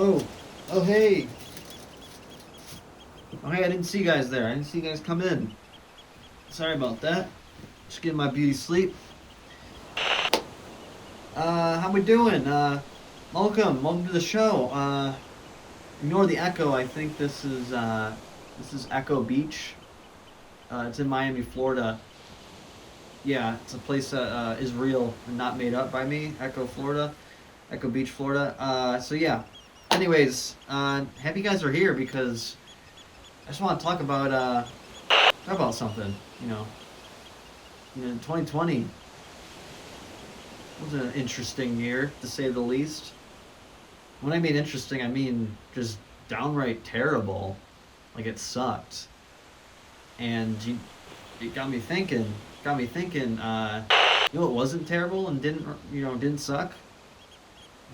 Oh, oh hey. Oh hey, I didn't see you guys there. I didn't see you guys come in. Sorry about that. Just getting my beauty sleep. How we doing? Welcome to the show. Ignore the echo. I think this is Echo Beach. It's in Miami, Florida. Yeah, it's a place that is real and not made up by me. Echo, Florida. Echo Beach, Florida. So yeah. Anyways, happy you guys are here because I just want to talk about something. You know, 2020 was an interesting year to say the least. When I mean interesting, I mean just downright terrible. Like it sucked, and it got me thinking. You know, what wasn't terrible and didn't suck.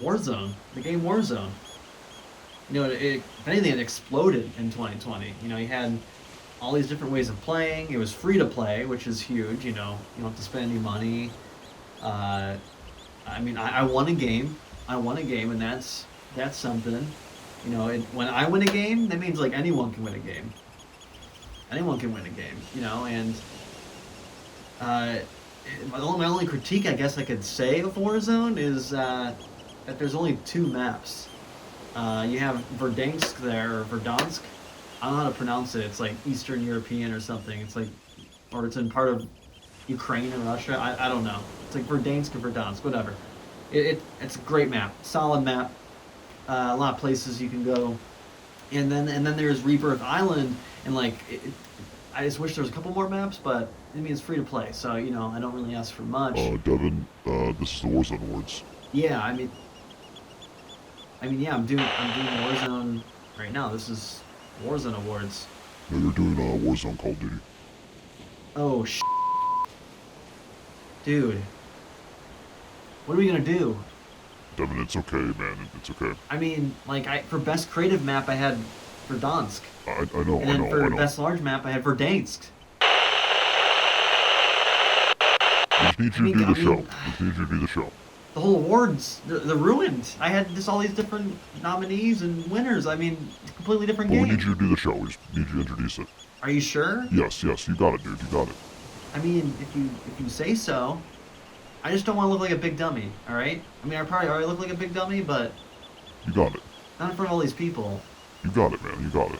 Warzone, the game Warzone. If anything, it exploded in 2020. You had all these different ways of playing. It was free to play, which is huge. You don't have to spend any money. Uh, I won a game. And that's something. When I win a game, that means like anyone can win a game. Anyone can win a game. And uh, my only critique, I guess I could say of Warzone is that there's only two maps. You have Verdansk there, or Verdansk. I don't know how to pronounce it. It's like Eastern European or something. It's like, or it's in part of Ukraine or Russia. I don't know. It's like Verdansk or Verdansk, whatever. It's a great map, solid map. A lot of places you can go, and then there's Rebirth Island, and I just wish there was a couple more maps, but I mean it's free to play, so I don't really ask for much. Devin, this is the Warzone Awards. Yeah, yeah, I'm doing Warzone right now. This is Warzone Awards. No, you're doing Warzone Call of Duty. Oh dude, what are we gonna do? Devin, it's okay, man. It's okay. For best creative map, I had Verdansk. I know, And then I know. for best large map, I had Verdansk. I just need you to do the show. Just need you to do the show. The whole awards, they're ruined. I had just all these different nominees and winners. Completely different But game. we need you to do the show. We just need you to introduce it. Are you sure? Yes, you got it, dude. You got it. If you say so. I just don't want to look like a big dummy, all right? I probably already look like a big dummy, but You got it. not in front of all these people. You got it, man. You got it.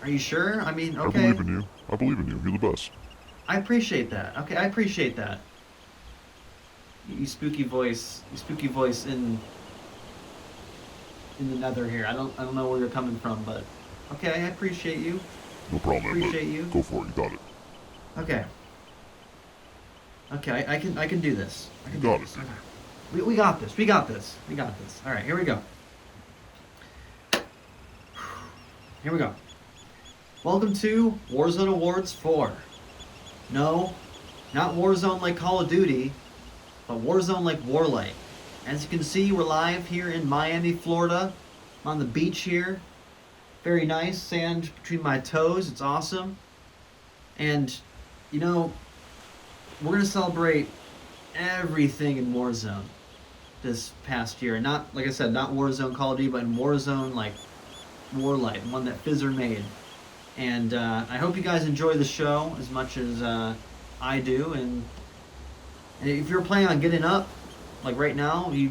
Are you sure? Okay. I believe in you. I believe in you. You're the best. I appreciate that. Okay, I appreciate that. You spooky voice in the nether here. I don't know where you're coming from, but okay, I appreciate you. No problem, man. Appreciate you. Go for it. You got it. Okay. Okay, I can do this. I can You got do it, this. dude. Okay. We got this. We got this. We got this. All right, here we go. Here we go. Welcome to Warzone Awards 4. No, not Warzone like Call of Duty, but Warzone like Warlight. As you can see, we're live here in Miami, Florida. I'm on the beach here. Very nice, sand between my toes. It's awesome. And, we're going to celebrate everything in Warzone this past year. Not, like I said, not Warzone Call of Duty, but in Warzone like Warlight, one that Fizzer made. And I hope you guys enjoy the show as much as I do. And if you're planning on getting up, like right now, you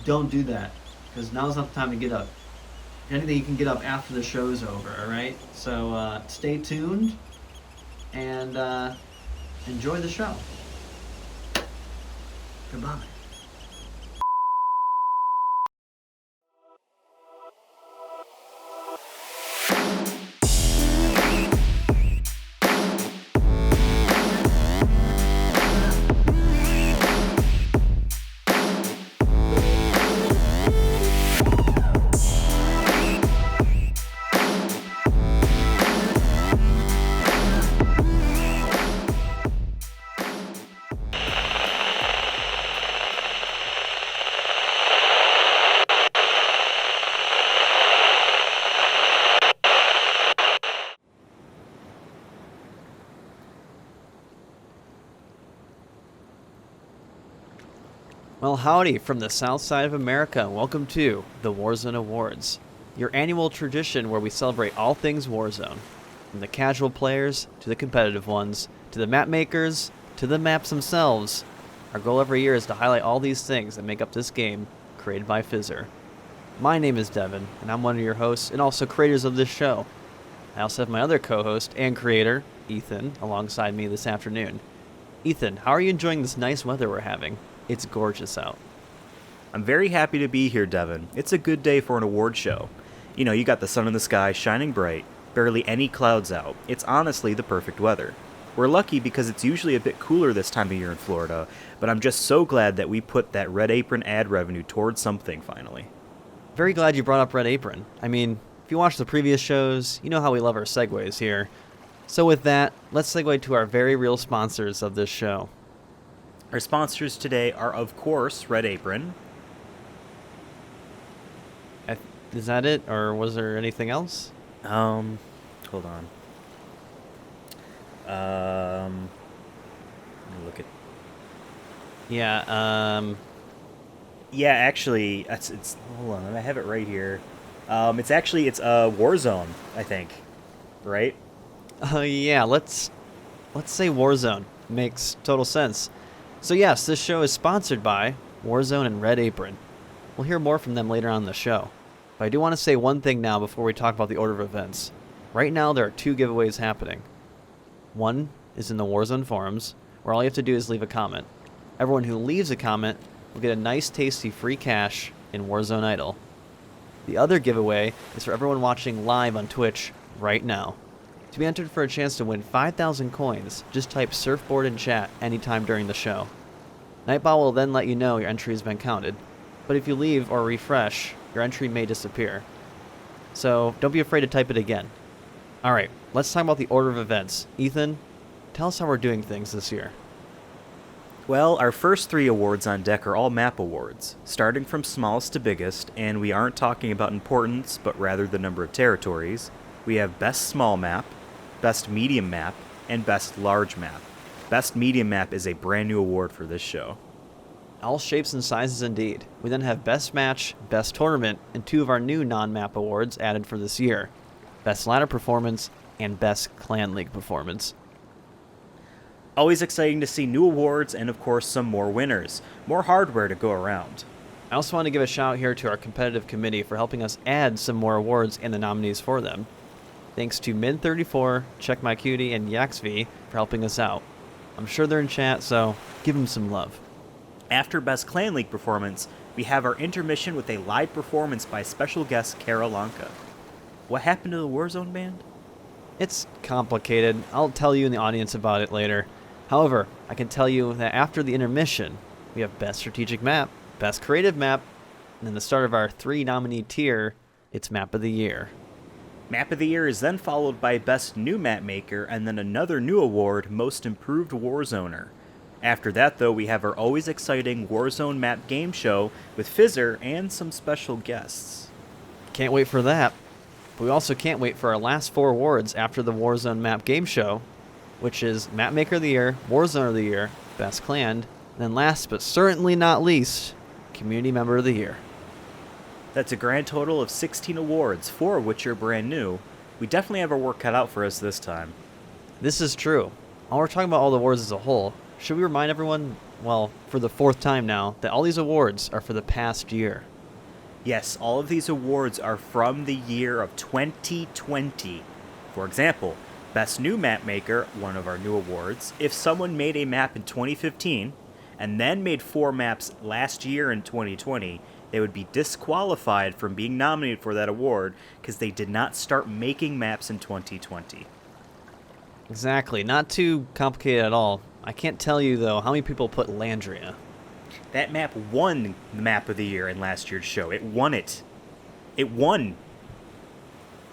don't do that. Because now's not the time to get up. If anything, you can get up after the show's over, alright? So stay tuned and enjoy the show. Goodbye. Well, howdy from the south side of America. Welcome to the Warzone Awards, your annual tradition where we celebrate all things Warzone, from the casual players to the competitive ones, to the map makers, to the maps themselves. Our goal every year is to highlight all these things that make up this game, created by Fizzer. My name is Devin, and I'm one of your hosts and also creators of this show. I also have my other co-host and creator, Ethan, alongside me this afternoon. Ethan, how are you enjoying this nice weather we're having? It's gorgeous out. I'm very happy to be here, Devin. It's a good day for an award show. You know, you got the sun in the sky shining bright, barely any clouds out. It's honestly the perfect weather. We're lucky because it's usually a bit cooler this time of year in Florida, but I'm just so glad that we put that Red Apron ad revenue towards something finally. Very glad you brought up Red Apron. I mean, if you watch the previous shows, you know how we love our segues here. So with that, let's segue to our very real sponsors of this show. Our sponsors today are, of course, Red Apron. Is that it, or was there anything else? Hold on. Let me look at. Yeah. Yeah, actually, it's. Hold on, I have it right here. It's Warzone, I think, right? Yeah. Let's say Warzone. Makes total sense. So yes, this show is sponsored by Warzone and Red Apron. We'll hear more from them later on in the show. But I do want to say one thing now before we talk about the order of events. Right now there are 2 giveaways happening. One is in the Warzone forums, where all you have to do is leave a comment. Everyone who leaves a comment will get a nice tasty free cash in Warzone Idol. The other giveaway is for everyone watching live on Twitch right now. To be entered for a chance to win 5,000 coins, just type surfboard in chat anytime during the show. Nightbot will then let you know your entry has been counted, but if you leave or refresh, your entry may disappear. So don't be afraid to type it again. Alright, let's talk about the order of events. Ethan, tell us how we're doing things this year. Well, our first 3 awards on deck are all map awards, starting from smallest to biggest, and we aren't talking about importance, but rather the number of territories. We have Best Small Map, Best Medium Map, and Best Large Map. Best Medium Map is a brand new award for this show. All shapes and sizes indeed. We then have Best Match, Best Tournament, and 2 of our new non-map awards added for this year. Best Ladder Performance and Best Clan League Performance. Always exciting to see new awards and of course some more winners. More hardware to go around. I also want to give a shout out here to our competitive committee for helping us add some more awards and the nominees for them. Thanks to Min34, Check My Cutie, and Yaxv for helping us out. I'm sure they're in chat, so give them some love. After Best Clan League Performance, we have our intermission with a live performance by special guest Keralanka. What happened to the Warzone band? It's complicated. I'll tell you in the audience about it later. However, I can tell you that after the intermission, we have Best Strategic Map, Best Creative Map, and then the start of our 3 nominee tier, it's Map of the Year. Map of the Year is then followed by Best New Map Maker and then another new award, Most Improved Warzoner. After that, though, we have our always exciting Warzone Map Game Show with Fizzer and some special guests. Can't wait for that. But we also can't wait for our last 4 awards after the Warzone Map Game Show, which is Map Maker of the Year, Warzoner of the Year, Best Clan, and then last but certainly not least, Community Member of the Year. That's a grand total of 16 awards, 4 of which are brand new. We definitely have our work cut out for us this time. This is true. While we're talking about all the awards as a whole, should we remind everyone, well, for the 4th time now, that all these awards are for the past year? Yes, all of these awards are from the year of 2020. For example, Best New Map Maker, one of our new awards. If someone made a map in 2015 and then made 4 maps last year in 2020, they would be disqualified from being nominated for that award because they did not start making maps in 2020. Exactly. Not too complicated at all. I can't tell you, though, how many people put Landria. That map won the Map of the Year in last year's show. It won it. It won.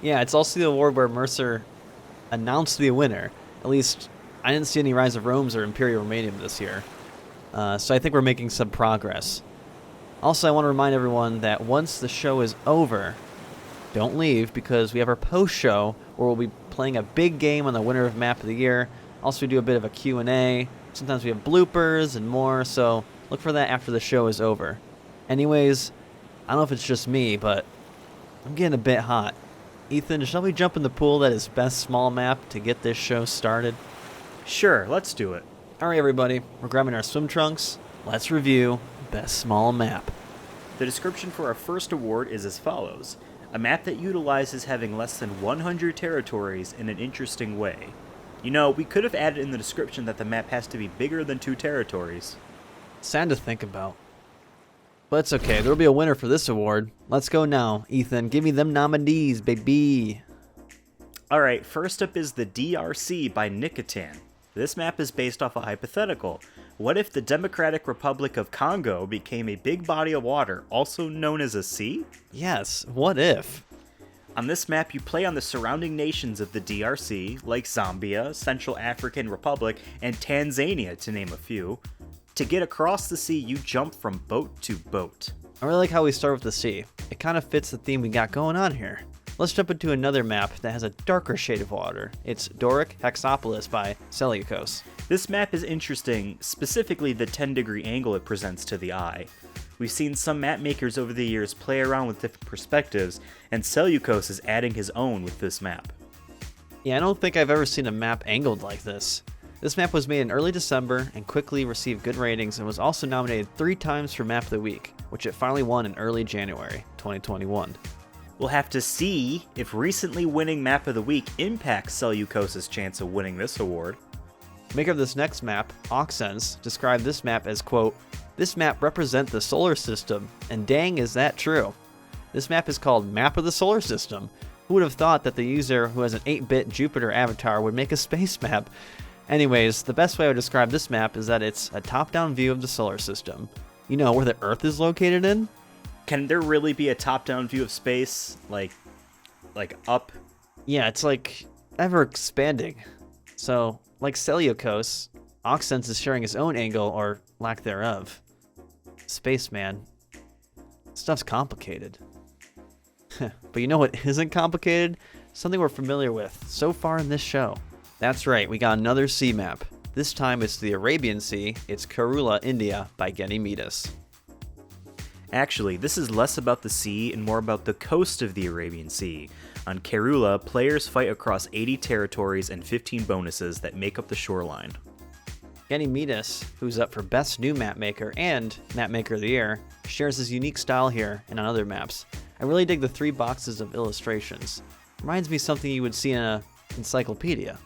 Yeah, it's also the award where Mercer announced the winner. At least, I didn't see any Rise of Rome's or Imperial Romanium this year. So I think we're making some progress. Also, I want to remind everyone that once the show is over, don't leave, because we have our post-show where we'll be playing a big game on the winner of Map of the Year. Also, we do a bit of a Q&A. Sometimes we have bloopers and more, so Look for that after the show is over. Anyways, I don't know if it's just me, but I'm getting a bit hot. Ethan, shall we jump in the pool that is best small map to get this show started? Sure, let's do it. Alright everybody, we're grabbing our swim trunks. Let's review best small map. The description for our first award is as follows. A map that utilizes having less than 100 territories in an interesting way. You know, we could have added in the description that the map has to be bigger than 2 territories. Sad to think about. But it's okay, there'll be a winner for this award. Let's go now, Ethan. Give me them nominees, baby. Alright, first up is the DRC by Nicotan. This map is based off a hypothetical. What if the Democratic Republic of Congo became a big body of water, also known as a sea? Yes, what if? On this map, you play on the surrounding nations of the DRC, like Zambia, Central African Republic, and Tanzania, to name a few. To get across the sea, you jump from boat to boat. I really like how we start with the sea. It kind of fits the theme we got going on here. Let's jump into another map that has a darker shade of water. It's Doric Hexopolis by Seleucos. This map is interesting, specifically the 10-degree angle it presents to the eye. We've seen some map makers over the years play around with different perspectives, and Seleucos is adding his own with this map. Yeah, I don't think I've ever seen a map angled like this. This map was made in early December and quickly received good ratings and was also nominated 3 times for Map of the Week, which it finally won in early January 2021. We'll have to see if recently winning Map of the Week impacts Seleucos' chance of winning this award. Maker of this next map, Oxense, described this map as, quote, "This map represents the solar system, and dang is that true. This map is called Map of the Solar System. Who would have thought that the user who has an 8-bit Jupiter avatar would make a space map?" Anyways, the best way I would describe this map is that it's a top-down view of the solar system. You know, where the Earth is located in? Can there really be a top-down view of space? Like up? Yeah, it's like ever expanding. So, like Seleucos, Oxense is sharing his own angle, or lack thereof. Spaceman. Stuff's complicated. But you know what isn't complicated? Something we're familiar with so far in this show. That's right, we got another sea map. This time it's the Arabian Sea. It's Kerala, India by Ganymedes. Actually, this is less about the sea and more about the coast of the Arabian Sea. On Kerala, players fight across 80 territories and 15 bonuses that make up the shoreline. Ganymedes, who's up for Best New Mapmaker and Mapmaker of the Year, shares his unique style here and on other maps. I really dig the 3 boxes of illustrations. Reminds me of something you would see in an encyclopedia.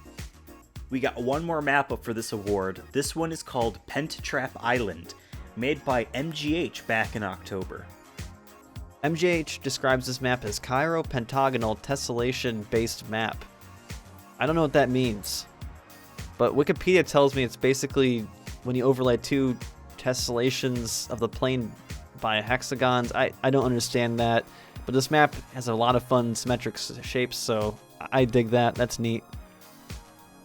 We got one more map up for this award. This one is called Pentatrap Island, made by MGH back in October. MGH describes this map as Chiropentagonal Tessellation-based map. I don't know what that means, but Wikipedia tells me it's basically when you overlay 2 tessellations of the plane by hexagons. I don't understand that, but this map has a lot of fun symmetric shapes, so I dig that. That's neat.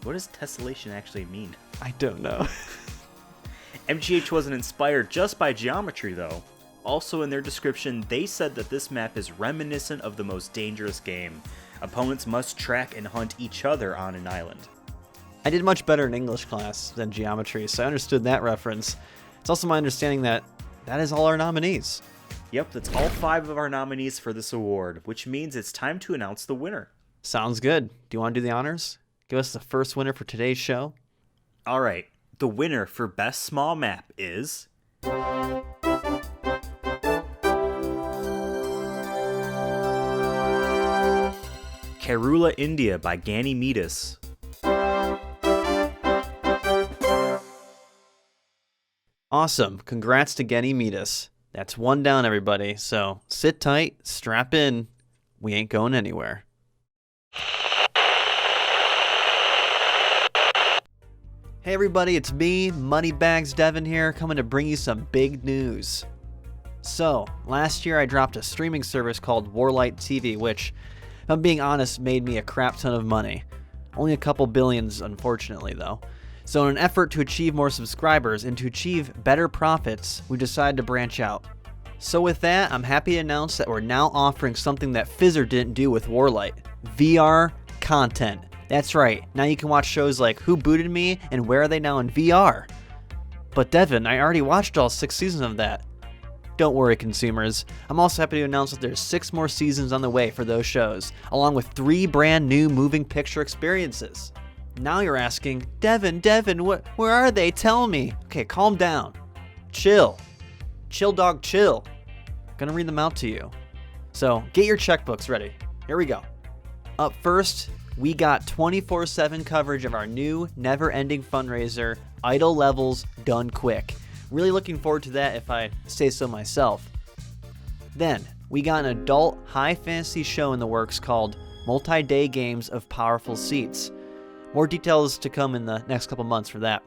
What does tessellation actually mean? I don't know. MGH wasn't inspired just by geometry, though. Also in their description, they said that this map is reminiscent of the most dangerous game. Opponents must track and hunt each other on an island. I did much better in English class than geometry, so I understood that reference. It's also my understanding that that is all our nominees. Yep, that's all 5 of our nominees for this award, which means it's time to announce the winner. Sounds good. Do you want to do the honors? Give us the first winner for today's show. All right, the winner for Best Small Map is... Kerala, India by Ganymedes. Awesome. Congrats to Ganymedes. That's 1 down, everybody. So sit tight, strap in. We ain't going anywhere. Hey everybody, it's me, Moneybags Devin here, coming to bring you some big news. So, last year I dropped a streaming service called Warlight TV, which, if I'm being honest, made me a crap ton of money. Only a couple billions, unfortunately, though. So in an effort to achieve more subscribers and to achieve better profits, we decided to branch out. So with that, I'm happy to announce that we're now offering something that Fizzer didn't do with Warlight. VR content. That's right, now you can watch shows like Who Booted Me and Where Are They Now in VR. But Devin, I already watched all 6 seasons of that. Don't worry, consumers. I'm also happy to announce that there's 6 more seasons on the way for those shows, along with 3 brand new moving picture experiences. Now you're asking, Devin, where are they? Tell me. Okay, calm down. Chill. Chill, dog, chill. Gonna read them out to you. So, get your checkbooks ready. Here we go. Up first, we got 24/7 coverage of our new, never-ending fundraiser, Idol Levels Done Quick. Really looking forward to that if I say so myself. Then, we got an adult high fantasy show in the works called Multi-Day Games of Powerful Seats. More details to come in the next couple months for that.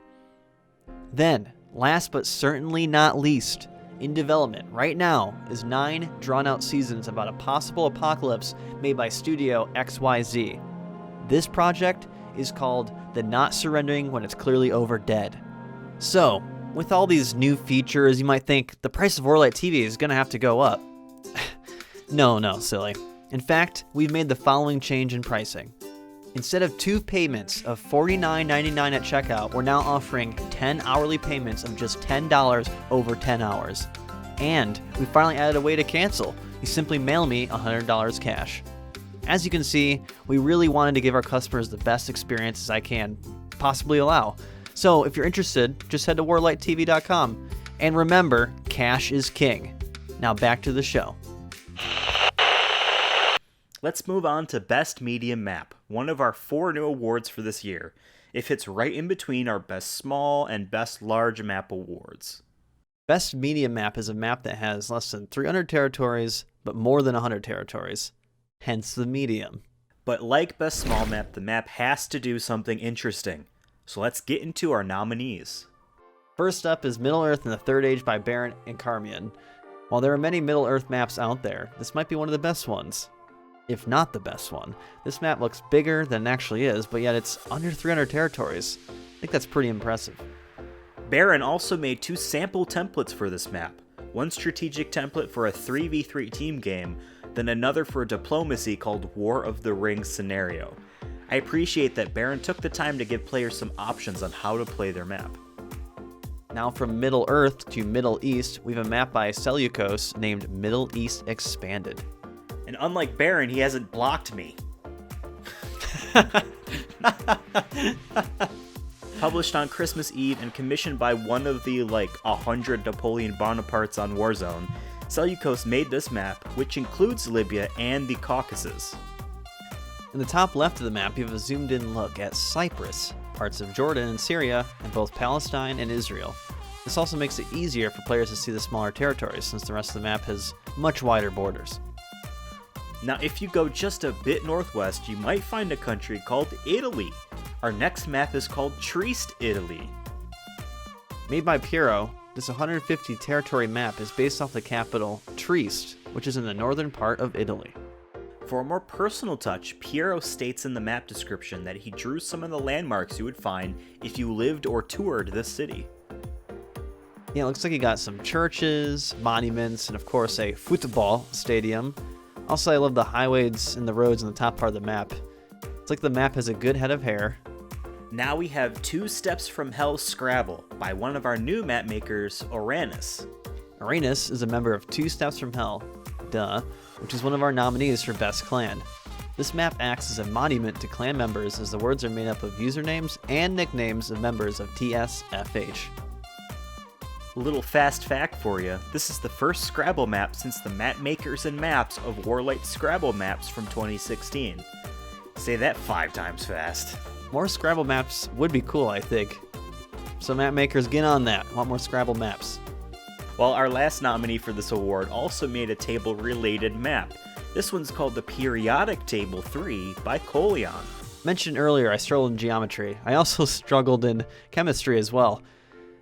Then, last but certainly not least, in development right now is 9 drawn-out seasons about a possible apocalypse made by Studio XYZ. This project is called The Not Surrendering When It's Clearly Over Dead. So, with all these new features, you might think the price of Warlight TV is going to have to go up. No, silly. In fact, we've made the following change in pricing. Instead of 2 payments of $49.99 at checkout, we're now offering 10 hourly payments of just $10 over 10 hours. And we finally added a way to cancel. You simply mail me $100 cash. As you can see, we really wanted to give our customers the best experiences I can possibly allow. So if you're interested, just head to warlighttv.com. And remember, cash is king. Now back to the show. Let's move on to Best Medium Map, one of our 4 new awards for this year. It fits right in between our Best Small and Best Large Map awards. Best Medium Map is a map that has less than 300 territories, but more than 100 territories. Hence the medium. But like Best Small Map, the map has to do something interesting. So let's get into our nominees. First up is Middle-earth in the Third Age by Baron and Carmion. While there are many Middle-earth maps out there, this might be one of the best ones. If not the best one. This map looks bigger than it actually is, but yet it's under 300 territories. I think that's pretty impressive. Baron also made 2 sample templates for this map. One strategic template for a 3v3 team game, then another for diplomacy called War of the Rings scenario. I appreciate that Baron took the time to give players some options on how to play their map. Now from Middle Earth to Middle East, we have a map by Seleucos named Middle East Expanded. And unlike Baron, he hasn't blocked me. Published on Christmas Eve and commissioned by one of the 100 Napoleon Bonapartes on Warzone, Seleucos made this map, which includes Libya and the Caucasus. In the top left of the map, you have a zoomed-in look at Cyprus, parts of Jordan and Syria, and both Palestine and Israel. This also makes it easier for players to see the smaller territories, since the rest of the map has much wider borders. Now, if you go just a bit northwest, you might find a country called Italy. Our next map is called Trieste, Italy. Made by Pyre, this 150 territory map is based off the capital Trieste, which is in the northern part of Italy. For a more personal touch, Pyre states in the map description that he drew some of the landmarks you would find if you lived or toured this city. Yeah, it looks like you got some churches, monuments, and of course a football stadium. Also, I love the highways and the roads in the top part of the map. It's like the map has a good head of hair. Now we have 2 Steps from Hell Scrabble by one of our new map makers, Oranus. Oranus is a member of 2 Steps from Hell, which is one of our nominees for Best Clan. This map acts as a monument to clan members as the words are made up of usernames and nicknames of members of TSFH. A little fast fact for you, this is the first Scrabble map since the map makers and maps of Warlight Scrabble maps from 2016. Say that 5 times fast. More Scrabble maps would be cool, I think. So map makers, get on that. Want more Scrabble maps. Well, our last nominee for this award also made a table-related map. This one's called the Periodic Table 3 by Colion. Mentioned earlier, I struggled in geometry. I also struggled in chemistry as well.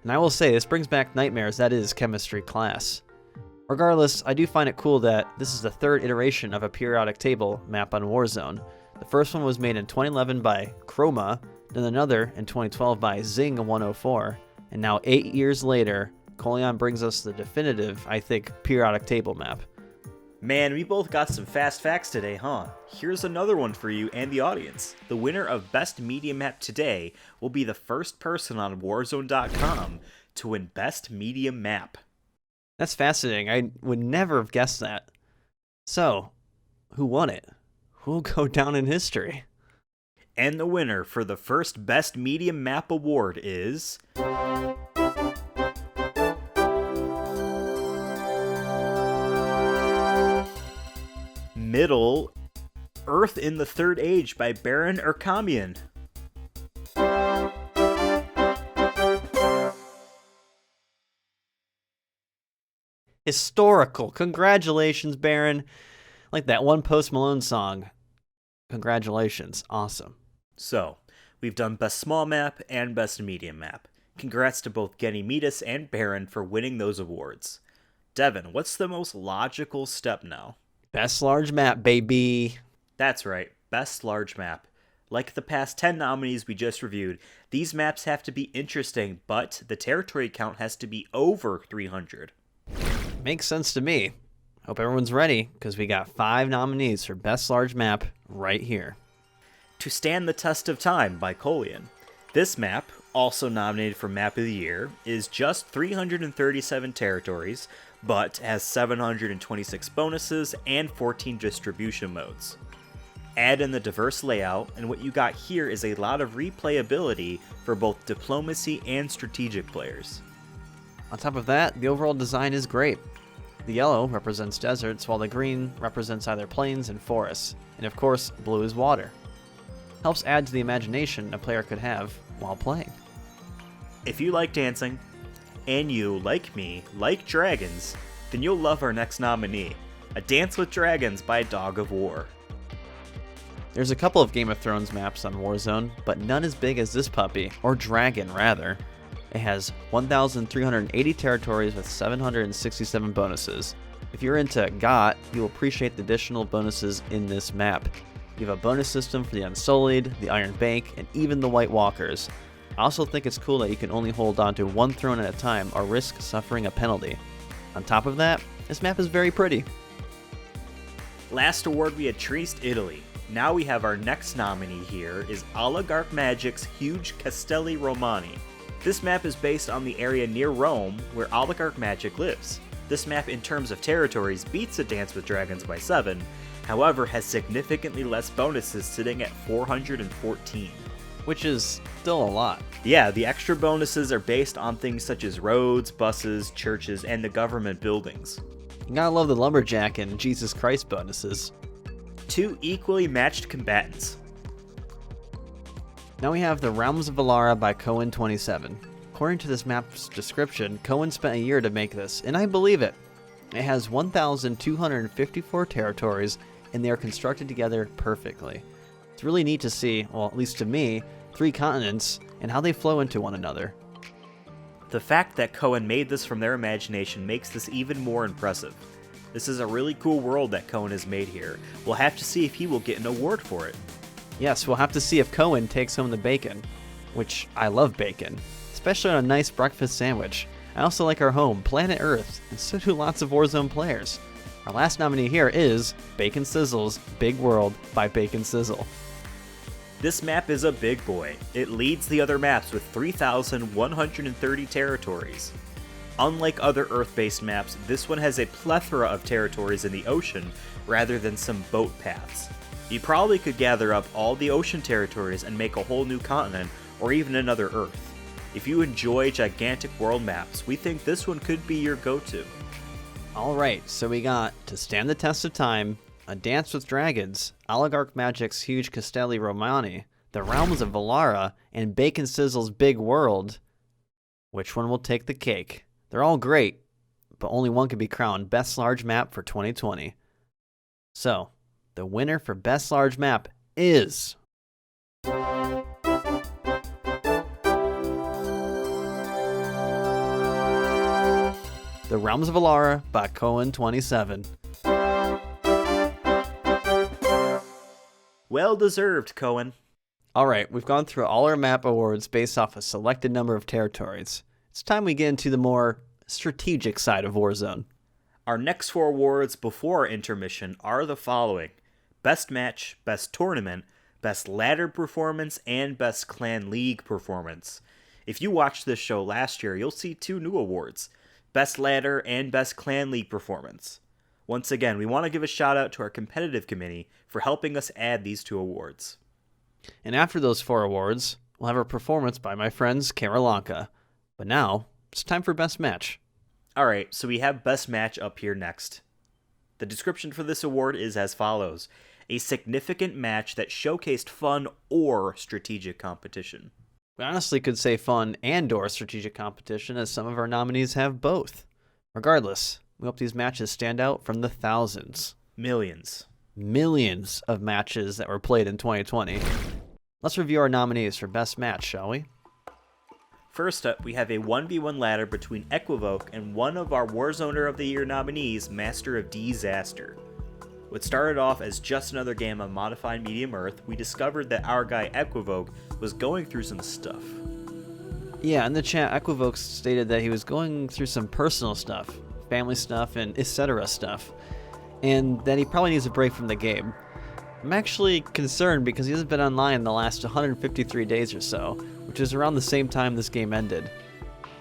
And I will say, this brings back nightmares that is chemistry class. Regardless, I do find it cool that this is the 3rd iteration of a periodic table map on Warzone. The first one was made in 2011 by Chroma, then another in 2012 by Zing104, and now 8 years later, Colion brings us the definitive, I think, periodic table map. Man, we both got some fast facts today, huh? Here's another one for you and the audience. The winner of Best Media Map today will be the first person on Warzone.com to win Best Medium Map. That's fascinating. I would never have guessed that. So, who won it? Who will go down in history? And the winner for the first Best Medium Map award is... Middle Earth in the Third Age by Baron Urkamian. Historical. Congratulations, Baron. Like that one Post Malone song. Congratulations. Awesome. So, we've done Best Small Map and Best Medium Map. Congrats to both Ganymedes and Baron for winning those awards. Devin, what's the most logical step now? Best large map, baby. That's right, Best Large Map. Like the past 10 nominees we just reviewed, these maps have to be interesting, but the territory count has to be over 300. Makes sense to me. Hope everyone's ready, because we got 5 nominees for Best Large Map right here. To Stand the Test of Time by Colian. This map, also nominated for Map of the Year, is just 337 territories, but has 726 bonuses and 14 distribution modes. Add in the diverse layout, and what you got here is a lot of replayability for both diplomacy and strategic players. On top of that, the overall design is great. The yellow represents deserts, while the green represents either plains and forests, and of course, blue is water. Helps add to the imagination a player could have while playing. If you like dancing, and you, like me, like dragons, then you'll love our next nominee, A Dance with Dragons by Dog of War. There's a couple of Game of Thrones maps on Warzone, but none as big as this puppy, or dragon rather. It has 1,380 territories with 767 bonuses. If you're into GOT, you'll appreciate the additional bonuses in this map. You have a bonus system for the Unsullied, the Iron Bank, and even the White Walkers. I also think it's cool that you can only hold on to one throne at a time or risk suffering a penalty. On top of that, this map is very pretty. Last award we had Trieste, Italy. Now we have our next nominee here is Oligarch Magic's Huge Castelli Romani. This map is based on the area near Rome where Oligarch Magic lives. This map in terms of territories beats A Dance with Dragons by 7, however has significantly less bonuses sitting at 414. Which is still a lot. Yeah, the extra bonuses are based on things such as roads, buses, churches, and the government buildings. You gotta love the Lumberjack and Jesus Christ bonuses. 2 equally matched combatants. Now we have the Realms of Valara by Cohen27. According to this map's description, Cohen spent a year to make this, and I believe it. It has 1,254 territories, and they are constructed together perfectly. It's really neat to see, well, at least to me, 3 continents and how they flow into one another. The fact that Cohen made this from their imagination makes this even more impressive. This is a really cool world that Cohen has made here. We'll have to see if he will get an award for it. Yes, we'll have to see if Cohen takes home the bacon, which I love bacon, especially on a nice breakfast sandwich. I also like our home, Planet Earth, and so do lots of Warzone players. Our last nominee here is Bacon Sizzle's Big World by Bacon Sizzle. This map is a big boy. It leads the other maps with 3,130 territories. Unlike other Earth-based maps, this one has a plethora of territories in the ocean rather than some boat paths. You probably could gather up all the ocean territories and make a whole new continent, or even another Earth. If you enjoy gigantic world maps, we think this one could be your go-to. Alright, so we got To Stand the Test of Time, A Dance with Dragons, Oligarch Magic's Huge Castelli Romani, The Realms of Valara, and Bacon Sizzle's Big World. Which one will take the cake? They're all great, but only one can be crowned Best Large Map for 2020. So, the winner for Best Large Map is... The Realms of Valara by Cohen27. Well deserved, Cohen. Alright, we've gone through all our map awards based off a selected number of territories. It's time we get into the more strategic side of Warzone. Our next 4 awards before our intermission are the following: Best Match, Best Tournament, Best Ladder Performance, and Best Clan League Performance. If you watched this show last year, you'll see 2 new awards, Best Ladder and Best Clan League Performance. Once again, we want to give a shout out to our competitive committee for helping us add these 2 awards. And after those 4 awards, we'll have a performance by my friends Keralanka. But now, it's time for Best Match. Alright, so we have Best Match up here next. The description for this award is as follows: a significant match that showcased fun or strategic competition. We honestly could say fun and/or strategic competition, as some of our nominees have both. Regardless, we hope these matches stand out from the thousands, Millions of matches that were played in 2020. Let's review our nominees for Best Match, shall we? First up, we have a 1v1 ladder between Equivoke and one of our Warzoner of the Year nominees, Master of Disaster. What started off as just another game on Modified Medium Earth, we discovered that our guy Equivoke was going through some stuff. Yeah, in the chat, Equivoke stated that he was going through some personal stuff, family stuff, and etc. stuff, and that he probably needs a break from the game. I'm actually concerned because he hasn't been online in the last 153 days or so, which is around the same time this game ended.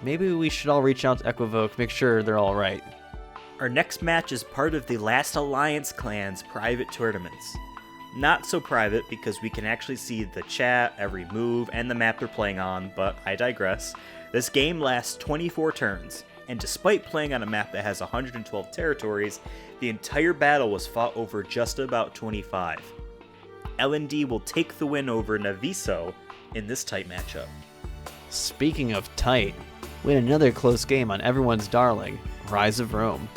Maybe we should all reach out to Equivoke, make sure they're all right. Our next match is part of the Last Alliance clan's private tournaments. Not so private because we can actually see the chat, every move, and the map they're playing on, but I digress. This game lasts 24 turns, and despite playing on a map that has 112 territories, the entire battle was fought over just about 25. L&D will take the win over Naviso in this tight matchup. Speaking of tight, we had another close game on everyone's darling, Rise of Rome.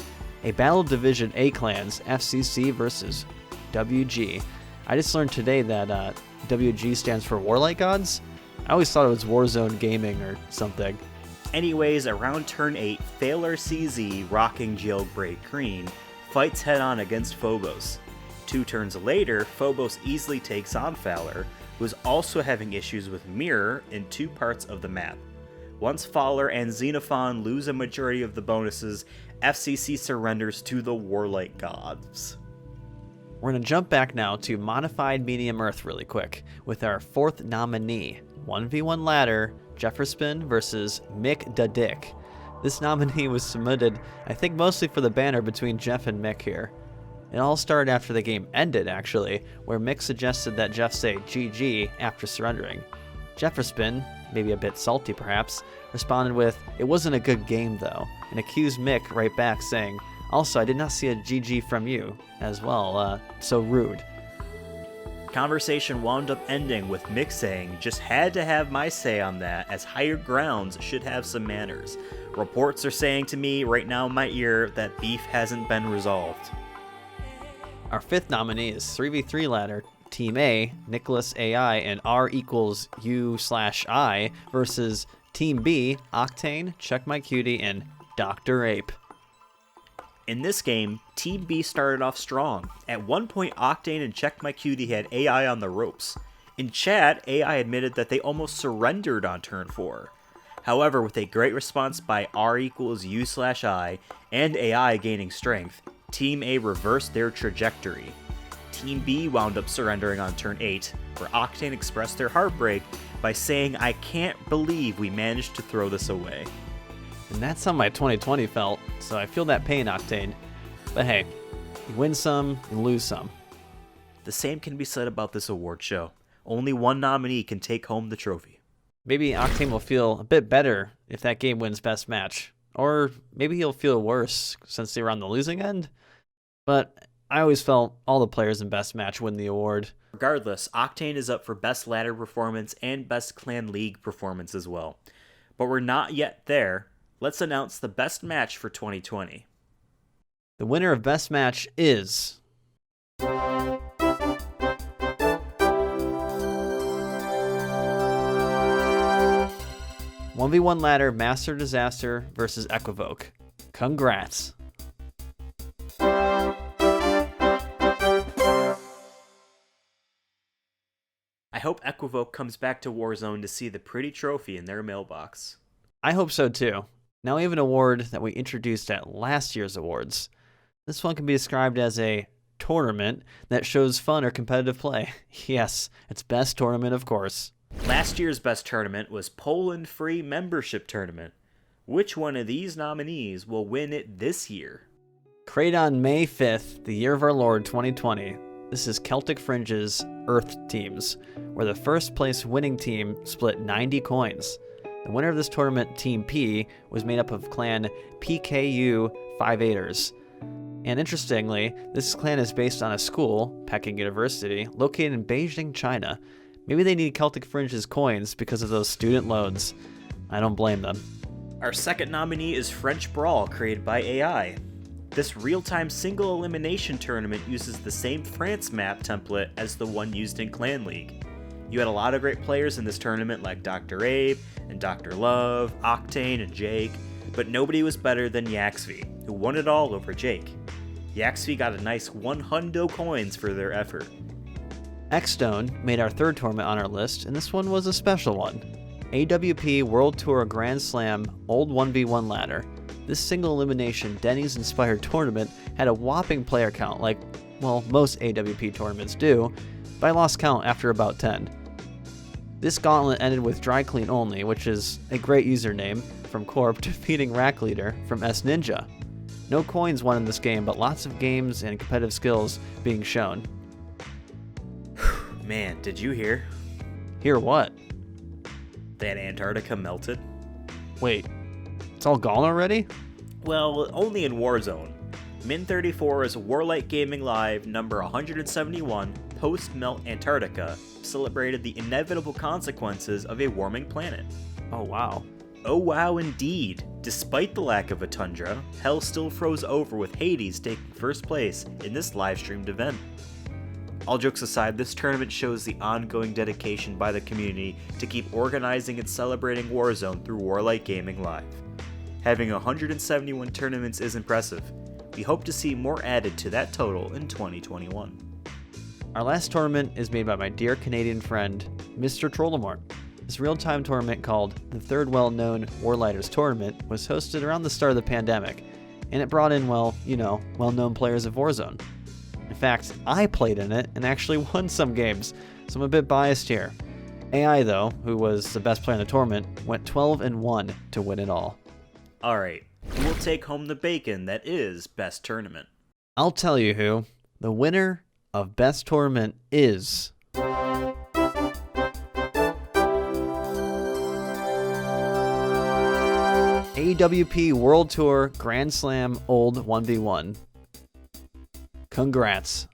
A Battle of Division A clans, FCC versus WG. I just learned today that WG stands for Warlight Gods. I always thought it was Warzone Gaming or something. Anyways, around turn 8, Thaler CZ, rocking Jailbreak Green, fights head-on against Phobos. 2 turns later, Phobos easily takes on Fowler, who is also having issues with Mirror in 2 parts of the map. Once Fowler and Xenophon lose a majority of the bonuses, FCC surrenders to the Warlight Gods. We're going to jump back now to Modified Medium Earth really quick, with our 4th nominee, 1v1 ladder, Jefferspin versus Mick da Dick. This nominee was submitted, I think, mostly for the banner between Jeff and Mick here. It all started after the game ended, actually, where Mick suggested that Jeff say GG after surrendering. Jefferspin, maybe a bit salty perhaps, responded with, "It wasn't a good game though," and accused Mick right back saying, "Also, I did not see a GG from you as well, so rude." Conversation wound up ending with Mick saying, "Just had to have my say on that, as higher grounds should have some manners. Reports are saying to me right now in my ear that beef hasn't been resolved." Our 5th nominee is 3v3 ladder, Team A, Nicholas AI, and R equals U/I versus Team B, Octane, Check My Cutie, and Dr. Ape. In this game, Team B started off strong. At one point, Octane and Check My Cutie had AI on the ropes. In chat, AI admitted that they almost surrendered on turn 4. However, with a great response by R equals U/I and AI gaining strength, Team A reversed their trajectory. Team B wound up surrendering on turn 8, where Octane expressed their heartbreak by saying, "I can't believe we managed to throw this away." And that's how my 2020 felt, so I feel that pain, Octane. But hey, you win some, you lose some. The same can be said about this award show. Only one nominee can take home the trophy. Maybe Octane will feel a bit better if that game wins Best Match. Or maybe he'll feel worse since they were on the losing end. But I always felt all the players in Best Match win the award. Regardless, Octane is up for Best Ladder Performance and Best Clan League Performance as well. But we're not yet there. Let's announce the best match for 2020. The winner of Best Match is... 1v1 ladder, Master Disaster versus Equivoke. Congrats. I hope Equivoke comes back to Warzone to see the pretty trophy in their mailbox. I hope so too. Now we have an award that we introduced at last year's awards. This one can be described as a tournament that shows fun or competitive play. Yes, it's best tournament, of course. Last year's best tournament was Poland Free Membership Tournament. Which one of these nominees will win it this year? Created on May 5th, the year of our Lord 2020, this is Celtic Fringe's Earth Teams, where the first place winning team split 90 coins. The winner of this tournament, Team P, was made up of clan PKU 58ers. And interestingly, this clan is based on a school, Peking University, located in Beijing, China. Maybe they need Celtic Fringe's coins because of those student loans. I don't blame them. Our second nominee is French Brawl, created by AI. This real-time single elimination tournament uses the same France map template as the one used in Clan League. You had a lot of great players in this tournament like Dr. Abe and Dr. Love, Octane and Jake, but nobody was better than Yaxvi, who won it all over Jake. Yaxvi got a nice 100 coins for their effort. Xstone made our third tournament on our list, and this one was a special one. AWP World Tour Grand Slam Old 1v1 Ladder. This single elimination Denny's-inspired tournament had a whopping player count like, well, most AWP tournaments do, but I lost count after about 10. This gauntlet ended with Dry Clean Only, which is a great username, from Corp defeating Rack Leader from S Ninja. No coins won in this game, but lots of games and competitive skills being shown. Man, did you hear? Hear what? That Antarctica melted? Wait, it's all gone already? Well, only in Warzone. Min34's Warlight Gaming Live number 171, Post-Melt Antarctica, celebrated the inevitable consequences of a warming planet. Oh wow. Oh wow indeed. Despite the lack of a tundra, hell still froze over with Hades taking first place in this live-streamed event. All jokes aside, this tournament shows the ongoing dedication by the community to keep organizing and celebrating Warzone through Warlight Gaming Live. Having 171 tournaments is impressive. We hope to see more added to that total in 2021. Our last tournament is made by my dear Canadian friend, Mr. Trollamore. This real-time tournament called the third well-known Warlighters Tournament was hosted around the start of the pandemic, and it brought in, well, well-known players of Warzone. In fact, I played in it and actually won some games, so I'm a bit biased here. AI, though, who was the best player in the tournament, went 12-1 to win it all. Alright, who will take home the bacon that is Best Tournament? I'll tell you who. The winner of Best Tournament is... AWP World Tour Grand Slam Old 1v1. Congrats.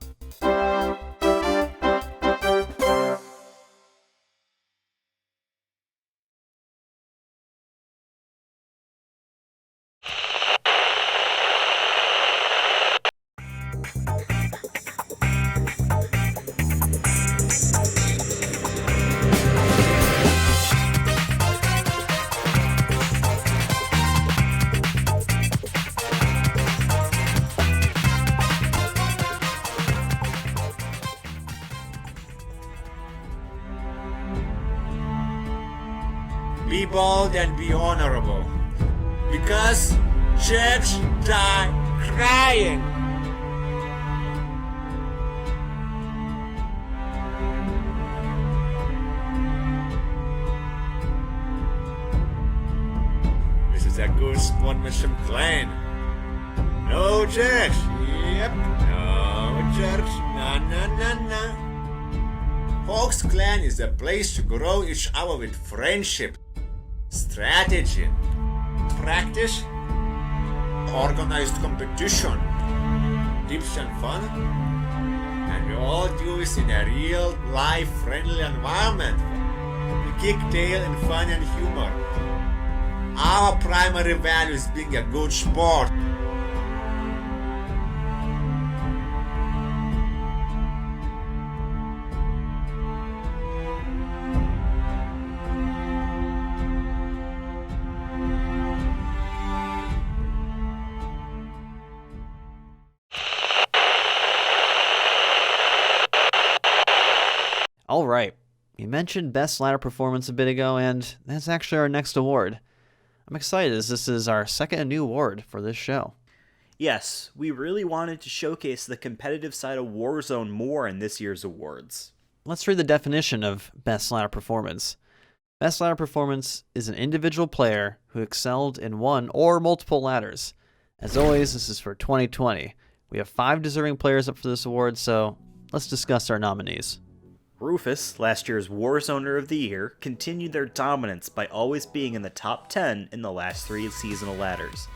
Be bold and be honorable, because church die crying. This is a good sportsmanship clan. No church, yep, no church, na. Hawks Clan is a place to grow each other with friendship, strategy, practice, organized competition, tips and fun, and we all do this in a real, life, friendly environment. We kick tail in fun and humor. Our primary value is being a good sport. All right, you mentioned Best Ladder Performance a bit ago, and that's actually our next award. I'm excited as this is our second new award for this show. Yes, we really wanted to showcase the competitive side of Warzone more in this year's awards. Let's read the definition of Best Ladder Performance. Best Ladder Performance is an individual player who excelled in one or multiple ladders. As always, this is for 2020. We have 5 deserving players up for this award, so let's discuss our nominees. Rufus, last year's Warzoner of the Year, continued their dominance by always being in the top 10 in the last 3 seasonal ladders.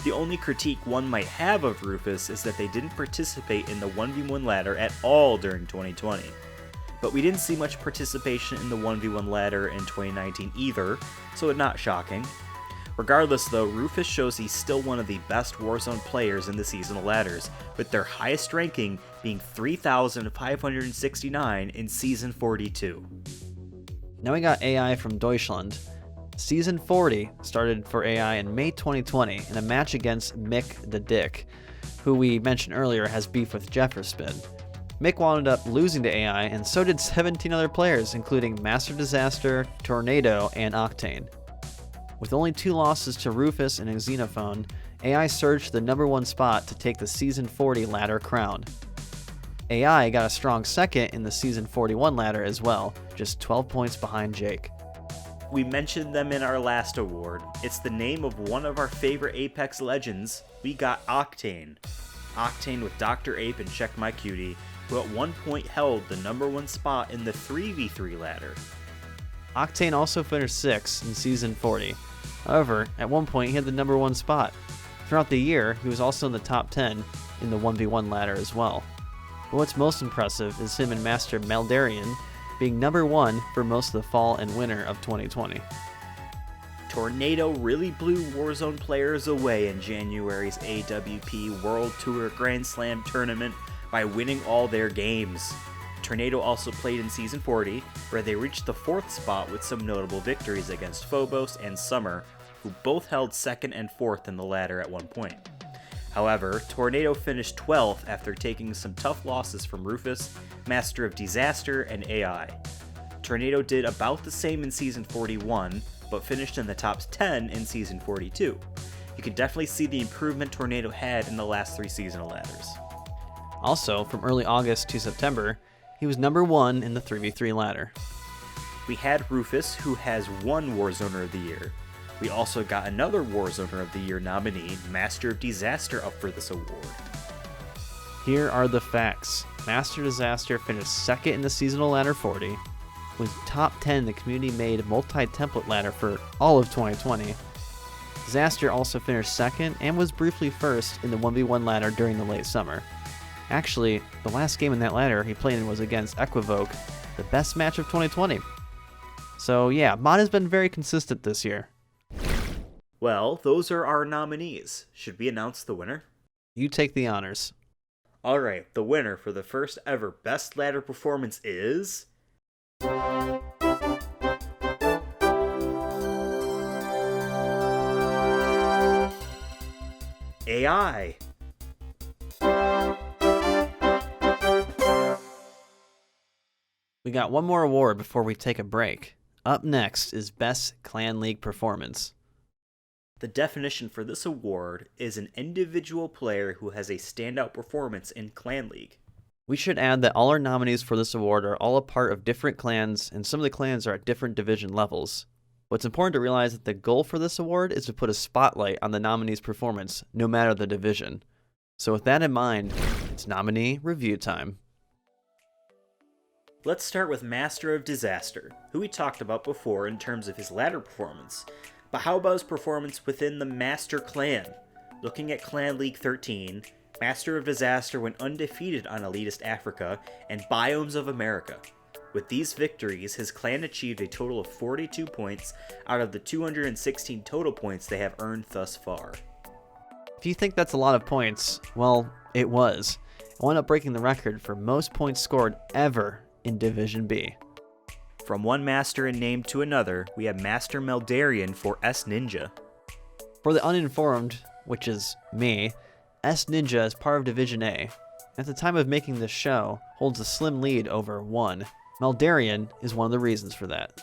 The only critique one might have of Rufus is that they didn't participate in the 1v1 ladder at all during 2020. But we didn't see much participation in the 1v1 ladder in 2019 either, so it's not shocking. Regardless though, Rufus shows he's still one of the best Warzone players in the seasonal ladders, with their highest ranking being 3,569 in Season 42. Now we got AI from Deutschland. Season 40 started for AI in May 2020 in a match against Mick the Dick, who we mentioned earlier has beef with Jefferspin. Mick wound up losing to AI, and so did 17 other players, including Master Disaster, Tornado, and Octane. With only 2 losses to Rufus and Xenophone, AI surged to the number 1 spot to take the Season 40 ladder crown. AI got a strong second in the Season 41 ladder as well, just 12 points behind Jake. We mentioned them in our last award. It's the name of one of our favorite Apex legends. We got Octane. Octane with Dr. Ape and Check My Cutie, who at one point held the number 1 spot in the 3v3 ladder. Octane also finished 6th in Season 40. However, at one point he had the number 1 spot. Throughout the year, he was also in the top 10 in the 1v1 ladder as well. But what's most impressive is him and Master Meldarian being number 1 for most of the fall and winter of 2020. Tornado really blew Warzone players away in January's AWP World Tour Grand Slam tournament by winning all their games. Tornado also played in Season 40, where they reached the 4th spot with some notable victories against Phobos and Summer, who both held 2nd and 4th in the ladder at one point. However, Tornado finished 12th after taking some tough losses from Rufus, Master of Disaster, and AI. Tornado did about the same in Season 41, but finished in the top 10 in Season 42. You can definitely see the improvement Tornado had in the last 3 seasonal ladders. Also, from early August to September, he was number 1 in the 3v3 ladder. We had Rufus, who has 1 Warzoner of the Year. We also got another Warzoner of the Year nominee, Master of Disaster, up for this award. Here are the facts. Master Disaster finished 2nd in the seasonal ladder 40, was top 10 in the community-made multi-template ladder for all of 2020. Disaster also finished 2nd and was briefly 1st in the 1v1 ladder during the late summer. Actually, the last game in that ladder he played in was against Equivoke, the best match of 2020. So yeah, Mod has been very consistent this year. Well, those are our nominees. Should we announce the winner? You take the honors. Alright, the winner for the first ever Best Ladder Performance is... AI. We got one more award before we take a break. Up next is Best Clan League Performance. The definition for this award is an individual player who has a standout performance in Clan League. We should add that all our nominees for this award are all a part of different clans, and some of the clans are at different division levels. But it's important to realize that the goal for this award is to put a spotlight on the nominee's performance, no matter the division. So with that in mind, it's nominee review time. Let's start with Master of Disaster, who we talked about before in terms of his ladder performance. But how about his performance within the Master Clan? Looking at Clan League 13, Master of Disaster went undefeated on Elitist Africa and Biomes of America. With these victories, his clan achieved a total of 42 points out of the 216 total points they have earned thus far. If you think that's a lot of points, well, it was. It wound up breaking the record for most points scored ever in Division B. From one master and name to another, we have Master Meldarian for S Ninja. For the uninformed, which is me, S Ninja is part of Division A. At the time of making this show, holds a slim lead over 1. Meldarian is one of the reasons for that.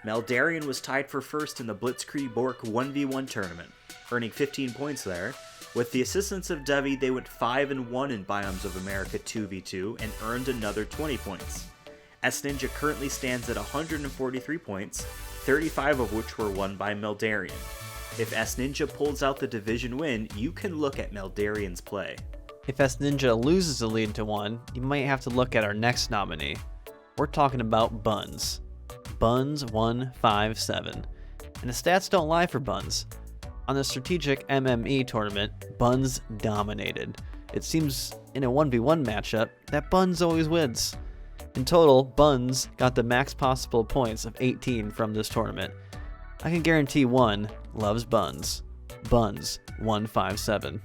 Meldarian was tied for first in the Blitzkrieg Bork 1v1 tournament, earning 15 points there. With the assistance of Devi, they went 5-1 in Biomes of America 2v2 and earned another 20 points. S Ninja currently stands at 143 points, 35 of which were won by Meldarian. If S Ninja pulls out the division win, you can look at Meldarian's play. If S Ninja loses the lead to 1, you might have to look at our next nominee. We're talking about Buns. Buns 157. And the stats don't lie for Buns. On the strategic MME tournament, Buns dominated. It seems in a 1v1 matchup that Buns always wins. In total, Buns got the max possible points of 18 from this tournament. I can guarantee one loves Buns. Buns 157.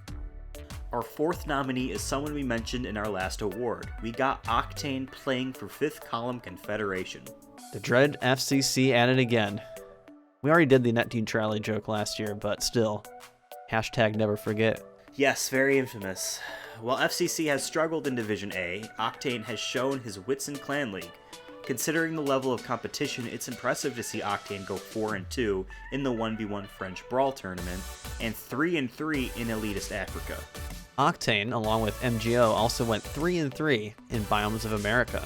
Our fourth nominee is someone we mentioned in our last award. We got Octane playing for 5th Column Confederation. The dreaded FCC at it again. We already did the net neutrality joke last year, but still. Hashtag never forget. Yes, very infamous. While FCC has struggled in Division A, Octane has shown his wits in Clan League. Considering the level of competition, it's impressive to see Octane go 4-2 in the 1v1 French Brawl tournament, and 3-3 in Elitist Africa. Octane, along with MGO, also went 3-3 in Biomes of America.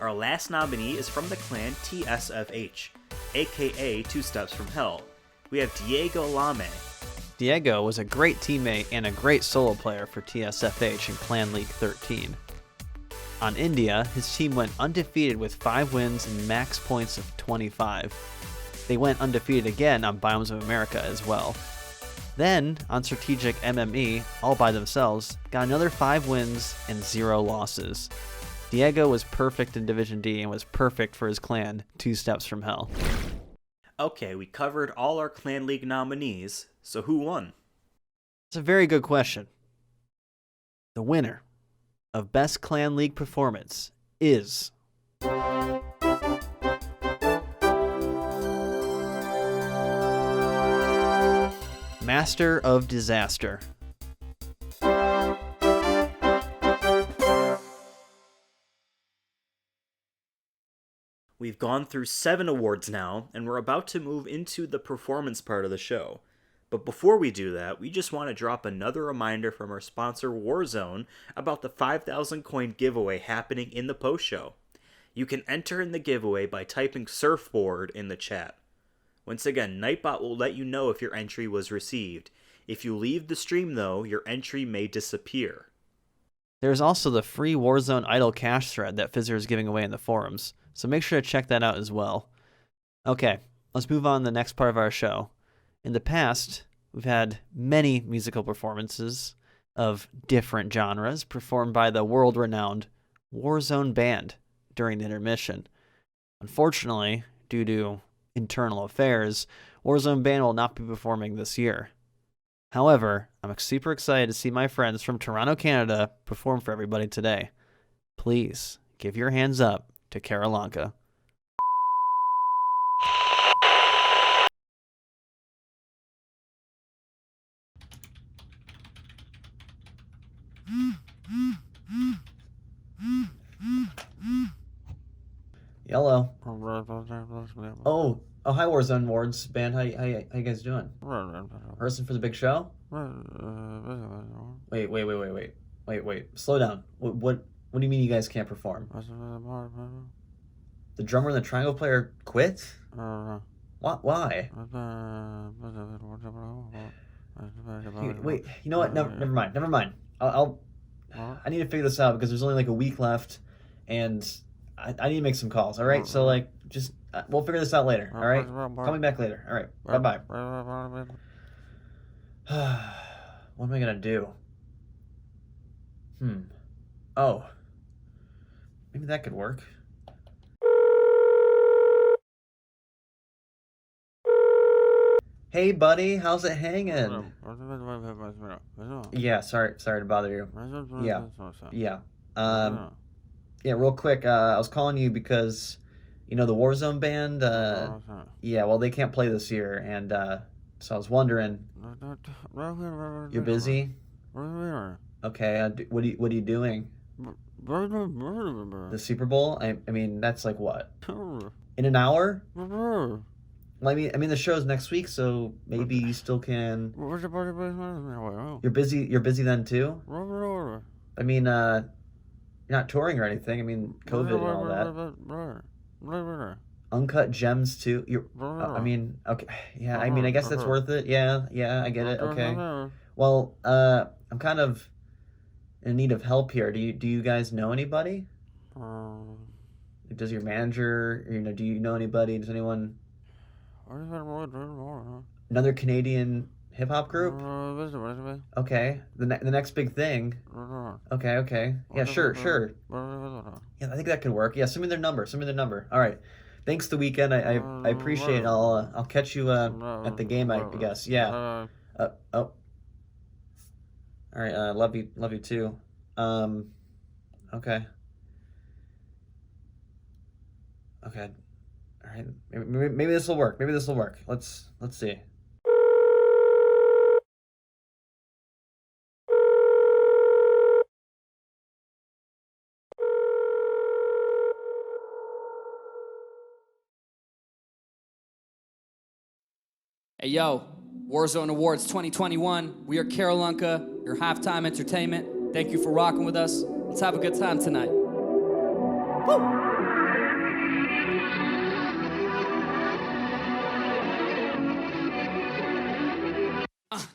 Our last nominee is from the clan TSFH, aka Two Steps from Hell. We have Diego Lame. Diego was a great teammate and a great solo player for TSFH in Clan League 13. On India, his team went undefeated with 5 wins and max points of 25. They went undefeated again on Biomes of America as well. Then, on Strategic MME, all by themselves, got another 5 wins and 0 losses. Diego was perfect in Division D and was perfect for his clan, Two Steps from Hell. Okay, we covered all our Clan League nominees, so who won? It's a very good question. The winner of Best Clan League Performance is... Master of Disaster. We've gone through 7 awards now, and we're about to move into the performance part of the show. But before we do that, we just want to drop another reminder from our sponsor Warzone about the 5,000 coin giveaway happening in the post show. You can enter in the giveaway by typing surfboard in the chat. Once again, Nightbot will let you know if your entry was received. If you leave the stream though, your entry may disappear. There's also the free Warzone Idle Cash thread that Fizzer is giving away in the forums, so make sure to check that out as well. Okay, let's move on to the next part of our show. In the past, we've had many musical performances of different genres performed by the world-renowned Warzone band during the intermission. Unfortunately, due to internal affairs, Warzone band will not be performing this year. However, I'm super excited to see my friends from Toronto, Canada perform for everybody today. Please give your hands up to Keralanka. Yellow. Oh, hi Warzone Wards band. How you guys doing? Rehearsing for the big show? Wait. Slow down. What do you mean you guys can't perform? The drummer and the triangle player quit? Why? Wait, you know what? Never mind. I need to figure this out because there's only like a week left, and I need to make some calls. All right, so just we'll figure this out later. All right, call me back later. All right, bye. What am I gonna do? Oh, maybe that could work. Hey, buddy, how's it hanging? Yeah, sorry to bother you. Yeah, real quick, I was calling you because, the Warzone band, well, they can't play this year, and so I was wondering, you're busy? Okay, what are you doing? The Super Bowl? I mean, that's like what? In an hour? Well, I mean, the show's next week, so maybe you still can. You're busy then too? I mean, You're not touring or anything. I mean, COVID and all that. Uncut Gems too. I mean, okay. Yeah, I mean, I guess that's worth it. Yeah, I get it. Okay. Well, I'm kind of in need of help here. Do you guys know anybody? Does your manager, do you know anybody? Does anyone? Another Canadian hip hop group? Okay. The next big thing. Okay. Yeah, sure. Yeah, I think that could work. Yeah, send me their number. All right. Thanks, The Weekend. I appreciate it. I'll catch you at the game, I guess. Yeah. Oh. All right. Love you too. Okay. All right. Maybe this will work. Let's see. Hey, yo, Warzone Awards 2021. We are Keralanka, your halftime entertainment. Thank you for rocking with us. Let's have a good time tonight. Woo!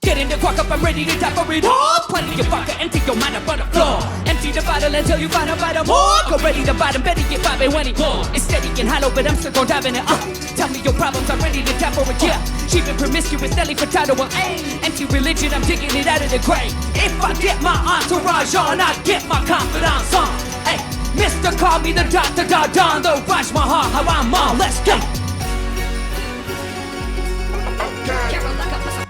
Get in the quack up, I'm ready to tap for it all. Plenty of vodka, empty your mind up on the floor. Empty the bottle until you find a bite of more. Go ready to bite 'em, better get vibing when it more. It's steady and hollow, but I'm still gon' dive in it. Tell me your problems, I'm ready to tap for it, yeah. Cheap and promiscuous, Nelly for title, empty religion, I'm digging it out of the grave. If I get my entourage on, I get my confidence on. Hey, Mr. Call me the Dr. Don, the Raj Mahal, how I'm on, let's go.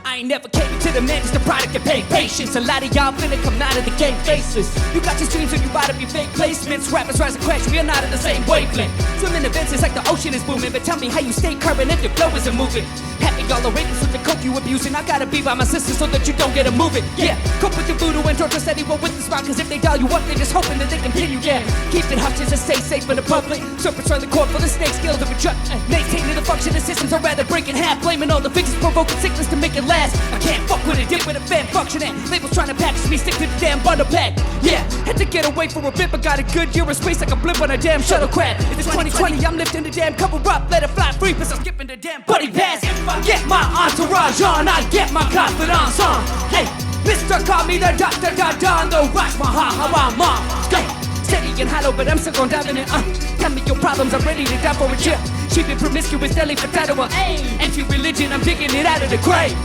I ain't never catered to the man, it's the product and pay patience. A lot of y'all finna come out of the game faceless. You got your streams and you out of your fake placements. Rappers rise and crash, we are not in the same wavelength. Swimming events, it's like the ocean is booming. But tell me how you stay current if your flow isn't moving. Happy y'all are raping with the coke you abusing. I gotta be by my sister so that you don't get a moving. Yeah, cope with your voodoo and torture steady roll with the smile. Cause if they dial you up, they're just hoping that they continue. Yeah, keep it hush just to stay safe in the public. Serpents run the court for the snake skills of a judge. Maintaining the function of systems, I'd rather break in half. Blaming all the fixes, provoking sickness to make it last. I can't fuck with it, dip with a fan functioning. Labels trying to package me, stick to the damn bundle pack. Yeah, had to get away for a bit, but got a good year of space like a blimp on a damn shuttlecraft. If it's 2020, I'm lifting the damn cover up, let it fly free, cause I'm skipping the damn buddy pass. If I get my entourage on, I get my confidence on. Hey, Mr. Call me the Dr. Don, the Raj Mahal, how I'm on. Hey, steady and hollow, but I'm still gon' dive in it. Tell me your problems, I'm ready to die for it, yeah. Cheap and promiscuous, Nelly for title, empty religion, I'm digging it out of the grave.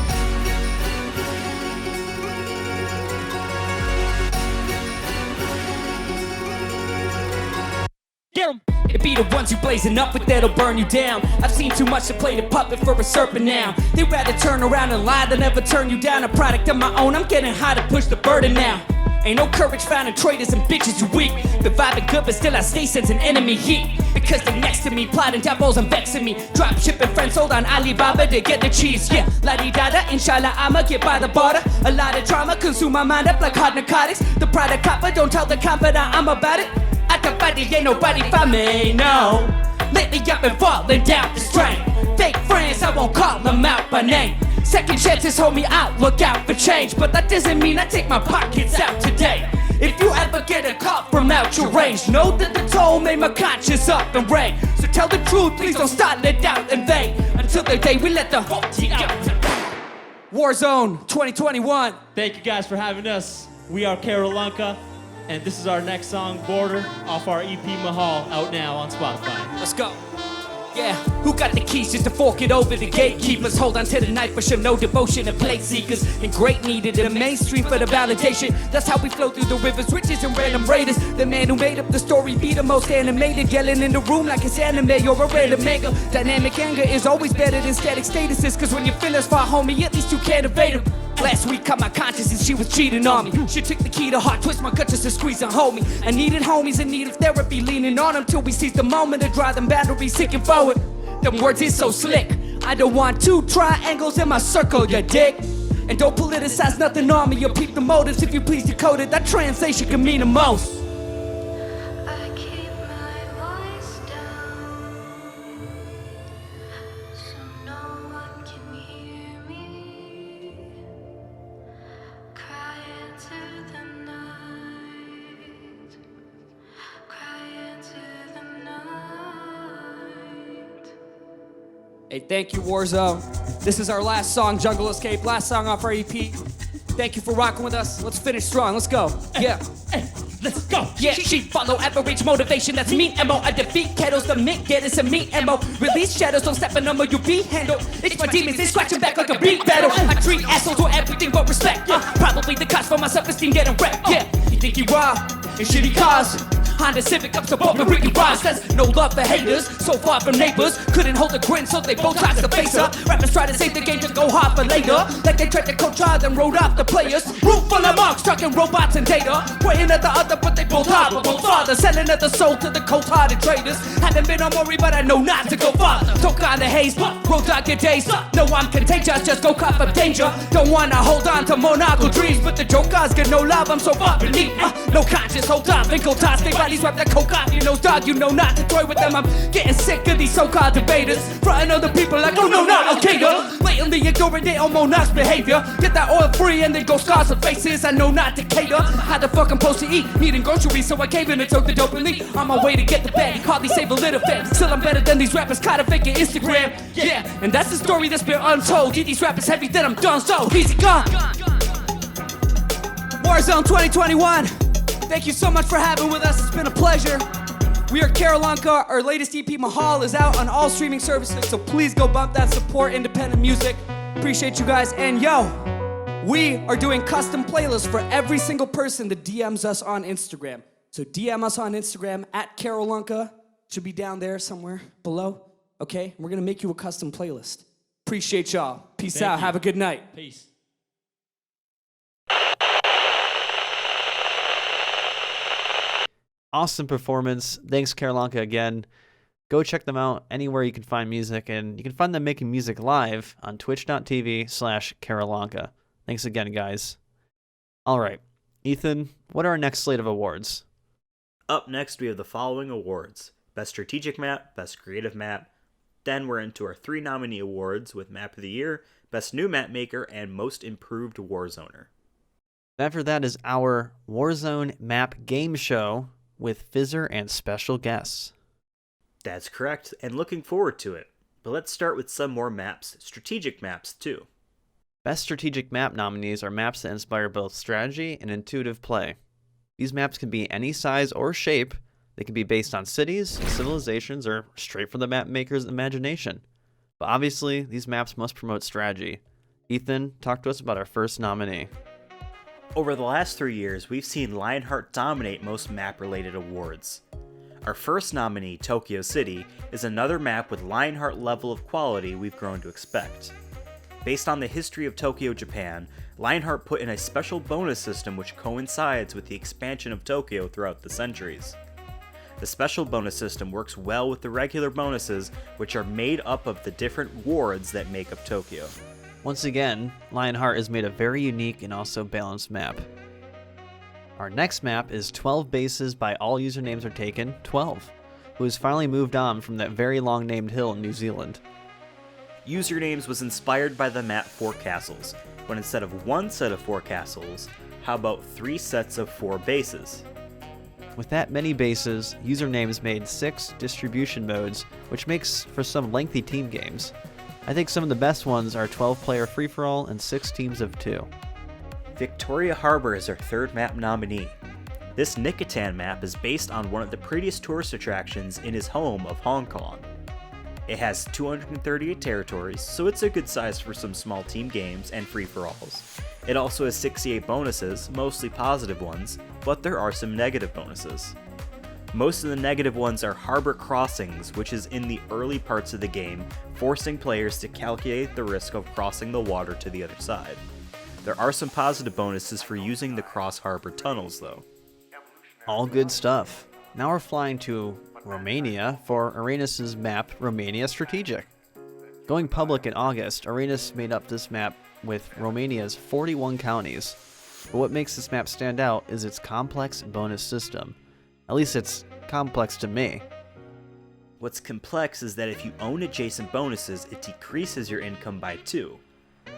It be the ones you blazing up with that'll burn you down. I've seen too much to play the puppet for a serpent now. They'd rather turn around and lie than ever turn you down. A product of my own, I'm getting high to push the burden now. Ain't no courage found in traitors and bitches, you weak. Been vibing good, but still I stay sensing enemy heat. Because they're next to me, plotting devils and vexing me. Drop shipping friends sold on Alibaba to get the cheese, yeah. La-di-da-da, inshallah I'ma get by the border. A lot of drama consume my mind up like hot narcotics. The product copper, don't tell the confidant I'm about it. At the body, ain't nobody for me, no. Lately I've been falling down the drain. Fake friends, I won't call them out by name. Second chances hold me out, look out for change. But that doesn't mean I take my pockets out today. If you ever get a call from out your range, know that the toll made my conscience up and rain. So tell the truth, please don't start it out in vain. Until the day we let the whole team out. Warzone 2021. Thank you guys for having us. We are Keralanka, and this is our next song, Border, off our EP Mahal, out now on Spotify. Let's go. Yeah, who got the keys just to fork it over the gatekeepers? Hold on to the knife for show no devotion to plate seekers. And great needed the mainstream for the validation. That's how we flow through the rivers, riches and random raiders. The man who made up the story be the most animated. Yelling in the room like it's anime or a random manga. Dynamic anger is always better than static statuses. Cause when you feel as far, homie, at least you can't evade them. Last week caught my conscience and she was cheating on me. She took the key to heart, twist my gut just to squeeze and hold me. I needed homies in need of therapy, leaning on them till we seize the moment to drive them boundaries seeking forward. Them words is so slick. I don't want two triangles in my circle, you dick. And don't politicize nothing on me, you'll peep the motives if you please decode it. That translation can mean the most. I keep my voice down, so no one can hear me. Cry into the night. Hey, thank you, Warzone. This is our last song, Jungle Escape, last song off our EP. Thank you for rocking with us. Let's finish strong. Let's go. Yeah. Let's go. Yeah, sheep follow average motivation. That's me, MO. I defeat kettles, the mint get is a meat, MO. Release shadows, don't step in number, you be handled. It's my demons, they scratching back like a beat battle. I treat assholes with everything but respect. Probably the cost for my self-esteem getting wrecked. Yeah, you think you raw in shitty cars. Honda Civic up to Puerto Rican bars. There's no love for haters, so far from neighbors. Couldn't hold a grin, so they both tried to face her. Rappers try to save the game, just go hard for later. Like they tried to coach hard and wrote off the players. Room full of marks, trucking robots and data. Pointing at the other, but they both hard, but both father. Selling at the soul to the cold-hearted traders. Hadn't been on Maury, but I know not to go farther. Talk on the haze, road dog your days. No, I'm contagious, just go cop of danger. Don't wanna hold on to monarchical dreams, but the jokers get no love, I'm so far beneath. No conscience, hold on, Finkel toss, they bodies wrap that coke off your nose, dog, you know not to toy with them. I'm getting sick of these so-called debaters, fronting other people like, oh no, not Al-Qaeda. Blatantly ignoring their own monarch's behavior. Get that oil free and then go scars some faces. I know not to cater. How the fuck I'm supposed to eat? Needing groceries, so I came in and took the dope and leave. On my way to get the bag, hardly save a little bit. Still I'm better than these rappers caught a faking Instagram. Yeah, and that's the story that's been untold. Get these rappers heavy, then I'm done, so easy gone. Warzone 2021. Thank you so much for having with us. It's been a pleasure. We are Keralanka. Our latest EP, Mahal, is out on all streaming services, so please go bump that, support independent music. Appreciate you guys. And yo, we are doing custom playlists for every single person that DMs us on Instagram. So DM us on Instagram at Keralanka. Should be down there somewhere below. Okay? We're gonna make you a custom playlist. Appreciate y'all. Peace out. you. Have a good night. Peace. Awesome performance. Thanks, Keralanka, again. Go check them out anywhere you can find music, and you can find them making music live on twitch.tv/Keralanka. Thanks again, guys. All right, Ethan, what are our next slate of awards? Up next, we have the following awards: Best Strategic Map, Best Creative Map. Then we're into our 3 nominee awards with Map of the Year, Best New Map Maker, and Most Improved Warzoner. After that is our Warzone map game show with Fizzer and special guests. That's correct, and looking forward to it. But let's start with some more maps, strategic maps too. Best strategic map nominees are maps that inspire both strategy and intuitive play. These maps can be any size or shape. They can be based on cities, civilizations, or straight from the map maker's imagination. But obviously, these maps must promote strategy. Ethan, talk to us about our first nominee. Over the last 3 years, we've seen Lionheart dominate most map-related awards. Our first nominee, Tokyo City, is another map with Lionheart level of quality we've grown to expect. Based on the history of Tokyo, Japan, Lionheart put in a special bonus system which coincides with the expansion of Tokyo throughout the centuries. The special bonus system works well with the regular bonuses, which are made up of the different wards that make up Tokyo. Once again, Lionheart has made a very unique and also balanced map. Our next map is 12 Bases by All Usernames Are Taken, 12, who has finally moved on from that very long named hill in New Zealand. Usernames was inspired by the map 4 Castles, but instead of 1 set of 4 castles, how about 3 sets of 4 bases? With that many bases, Usernames made 6 distribution modes, which makes for some lengthy team games. I think some of the best ones are 12-player free-for-all and 6 teams of 2. Victoria Harbor is our third map nominee. This Nicotan map is based on one of the prettiest tourist attractions in his home of Hong Kong. It has 238 territories, so it's a good size for some small team games and free-for-alls. It also has 68 bonuses, mostly positive ones, but there are some negative bonuses. Most of the negative ones are harbor crossings, which is in the early parts of the game, forcing players to calculate the risk of crossing the water to the other side. There are some positive bonuses for using the cross harbor tunnels though. All good stuff. Now we're flying to Romania for Arenas' map Romania Strategic. Going public in August, Arenas made up this map with Romania's 41 counties. But what makes this map stand out is its complex bonus system. At least it's complex to me. What's complex is that if you own adjacent bonuses, it decreases your income by 2.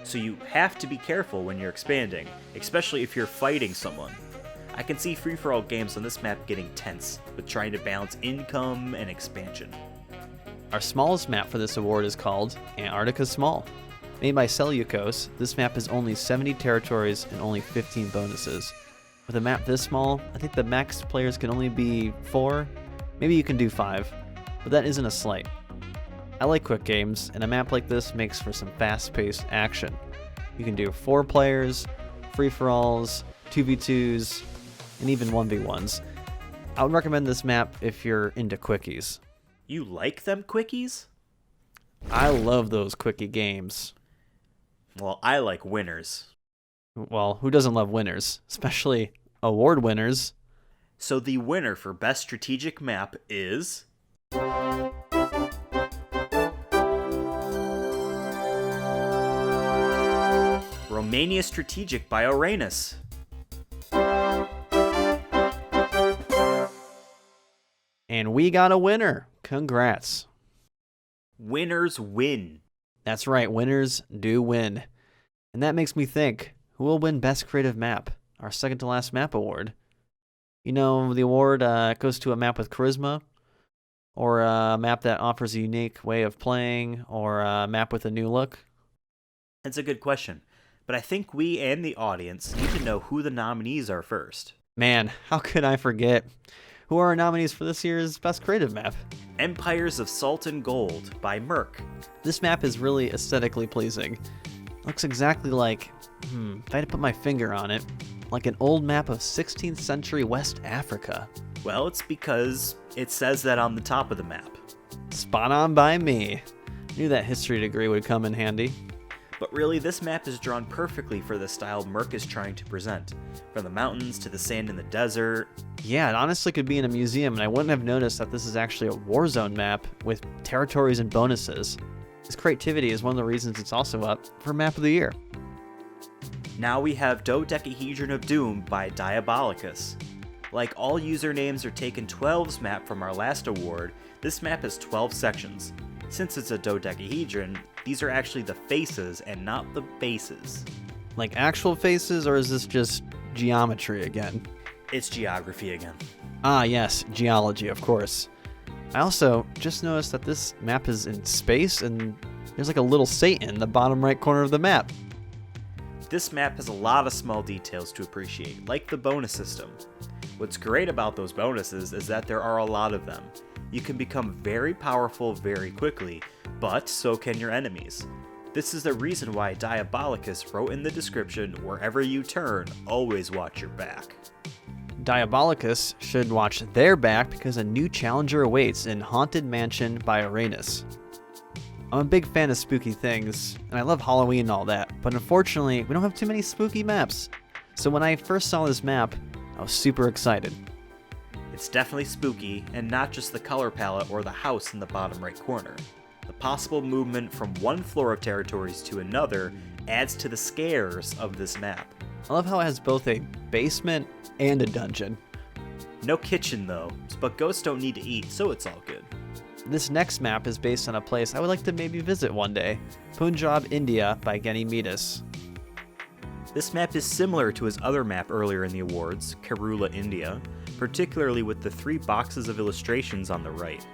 So you have to be careful when you're expanding, especially if you're fighting someone. I can see free-for-all games on this map getting tense, with trying to balance income and expansion. Our smallest map for this award is called Antarctica Small. Made by Seleucos, this map has only 70 territories and only 15 bonuses. With a map this small, I think the max players can only be 4, maybe you can do 5, but that isn't a slight. I like quick games, and a map like this makes for some fast-paced action. You can do 4 players, free-for-alls, 2v2s, and even 1v1s. I would recommend this map if you're into quickies. You like them quickies? I love those quickie games. Well, I like winners. Well, who doesn't love winners? Especially award winners. So the winner for Best Strategic Map is... Romania Strategic by Uranus. And we got a winner. Congrats. Winners win. That's right, winners do win. And that makes me think, who will win Best Creative Map? Our second to last map award. You know, the award goes to a map with charisma, or a map that offers a unique way of playing, or a map with a new look. That's a good question, but I think we and the audience need to know who the nominees are first. Man, how could I forget? Who are our nominees for this year's Best Creative Map? Empires of Salt and Gold by Merc. This map is really aesthetically pleasing. Looks exactly like, if I had to put my finger on it, like an old map of 16th century West Africa. Well, it's because it says that on the top of the map. Spot on by me. Knew that history degree would come in handy. But really, this map is drawn perfectly for the style Merc is trying to present. From the mountains to the sand in the desert. Yeah, it honestly could be in a museum, and I wouldn't have noticed that this is actually a Warzone map with territories and bonuses. This creativity is one of the reasons it's also up for Map of the Year. Now we have Dodecahedron of Doom by Diabolicus. Like all usernames are taken 12's map from our last award, this map has 12 sections. Since it's a dodecahedron, these are actually the faces and not the bases. Like actual faces, or is this just geometry again? It's geography again. Ah yes, geology, of course. I also just noticed that this map is in space, and there's like a little Satan in the bottom right corner of the map. This map has a lot of small details to appreciate, like the bonus system. What's great about those bonuses is that there are a lot of them. You can become very powerful very quickly, but so can your enemies. This is the reason why Diabolicus wrote in the description, wherever you turn, always watch your back. Diabolicus should watch their back because a new challenger awaits in Haunted Mansion by Uranus. I'm a big fan of spooky things, and I love Halloween and all that, but unfortunately, we don't have too many spooky maps. So when I first saw this map, I was super excited. It's definitely spooky, and not just the color palette or the house in the bottom right corner. The possible movement from one floor of territories to another adds to the scares of this map. I love how it has both a basement and a dungeon. No kitchen though, but ghosts don't need to eat, so it's all good. This next map is based on a place I would like to maybe visit one day, Punjab, India by Ganymedes. This map is similar to his other map earlier in the awards, Kerala, India, particularly with the 3 boxes of illustrations on the right.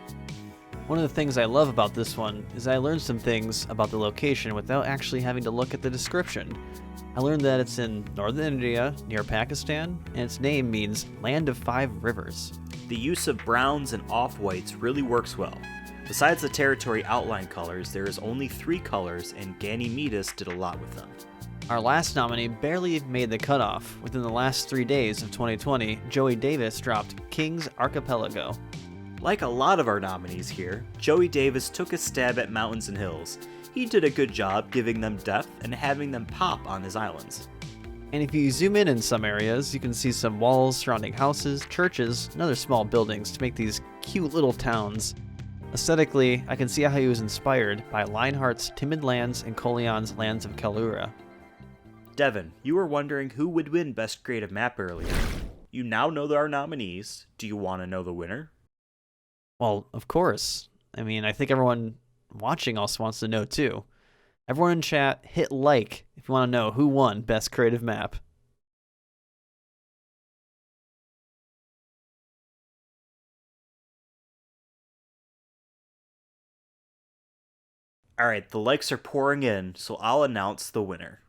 One of the things I love about this one is I learned some things about the location without actually having to look at the description. I learned that it's in northern India, near Pakistan, and its name means Land of 5 Rivers. The use of browns and off-whites really works well. Besides the territory outline colors, there is only 3 colors, and Ganymedes did a lot with them. Our last nominee barely made the cutoff. Within the last 3 days of 2020, Joey Davis dropped King's Archipelago. Like a lot of our nominees here, Joey Davis took a stab at mountains and hills. He did a good job giving them depth and having them pop on his islands. And if you zoom in some areas, you can see some walls surrounding houses, churches, and other small buildings to make these cute little towns. Aesthetically, I can see how he was inspired by Lionheart's Timid Lands and Colion's Lands of Kalura. Devin, you were wondering who would win Best Creative Map earlier. You now know our nominees. Do you want to know the winner? Well, of course. I mean, I think everyone watching also wants to know too. Everyone in chat, hit like if you want to know who won Best Creative Map. All right, the likes are pouring in, so I'll announce the winner.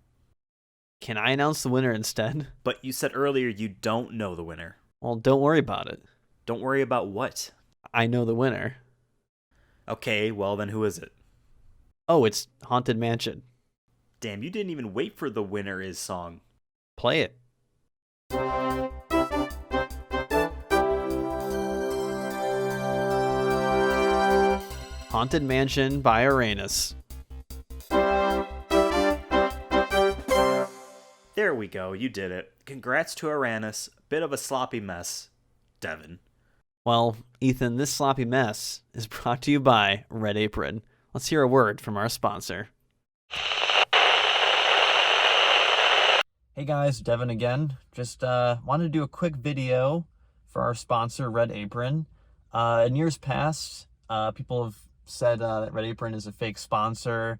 Can I announce the winner instead? But you said earlier you don't know the winner. Well, don't worry about it. Don't worry about what? I know the winner. Okay, well then who is it? Oh, it's Haunted Mansion. Damn, you didn't even wait for the winner is song. Play it. Haunted Mansion by Uranus. There we go, you did it. Congrats to Uranus. Bit of a sloppy mess. Devin. Well, Ethan, this sloppy mess is brought to you by Red Apron. Let's hear a word from our sponsor. Hey guys, Devin again. Just wanted to do a quick video for our sponsor, Red Apron. In years past, people have said that Red Apron is a fake sponsor,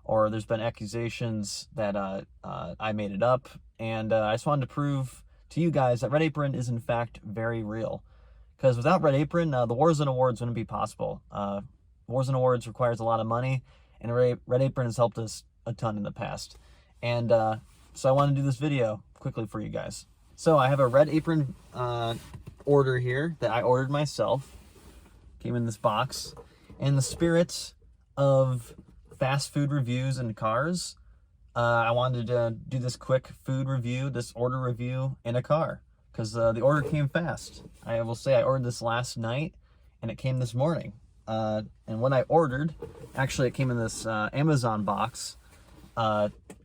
or there's been accusations that I made it up, and I just wanted to prove to you guys that Red Apron is in fact very real. Because without Red Apron, the Warzone Awards wouldn't be possible. Warzone Awards requires a lot of money, and Red Apron has helped us a ton in the past. And so I want to do this video quickly for you guys. So I have a Red Apron order here that I ordered myself. Came in this box. In the spirit of fast food reviews and cars, I wanted to do this quick food review, this order review in a car. Because the order came fast. I will say I ordered this last night, and it came this morning. And when I ordered, actually it came in this Amazon box.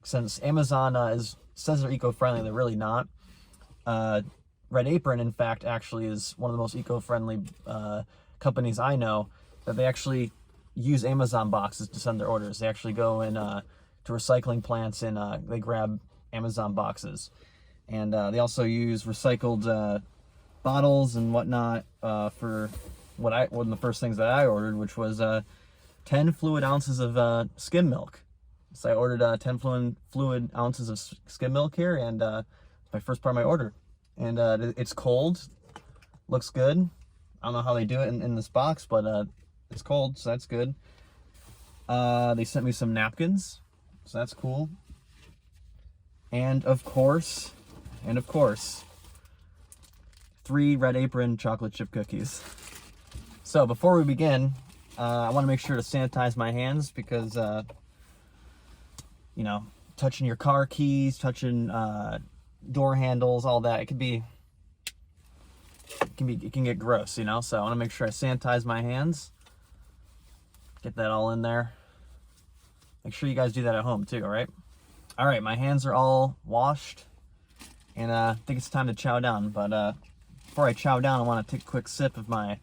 Since Amazon says they're eco-friendly, they're really not. Red Apron, in fact, actually is one of the most eco-friendly companies I know, that they actually use Amazon boxes to send their orders. They actually go in to recycling plants and they grab Amazon boxes. And they also use recycled bottles and whatnot for one of the first things that I ordered, which was 10 fluid ounces of skim milk. So I ordered 10 fluid ounces of skim milk here, and it's my first part of my order. And it's cold, looks good. I don't know how they do it in this box, but it's cold, so that's good. They sent me some napkins, so that's cool. And of course, 3 Red Apron chocolate chip cookies. So before we begin, I want to make sure to sanitize my hands because, you know, touching your car keys, touching door handles, all that, it can get gross, you know. So I want to make sure I sanitize my hands. Get that all in there. Make sure you guys do that at home too, all right? All right, my hands are all washed. And I think it's time to chow down. But before I chow down, I want to take a quick sip of my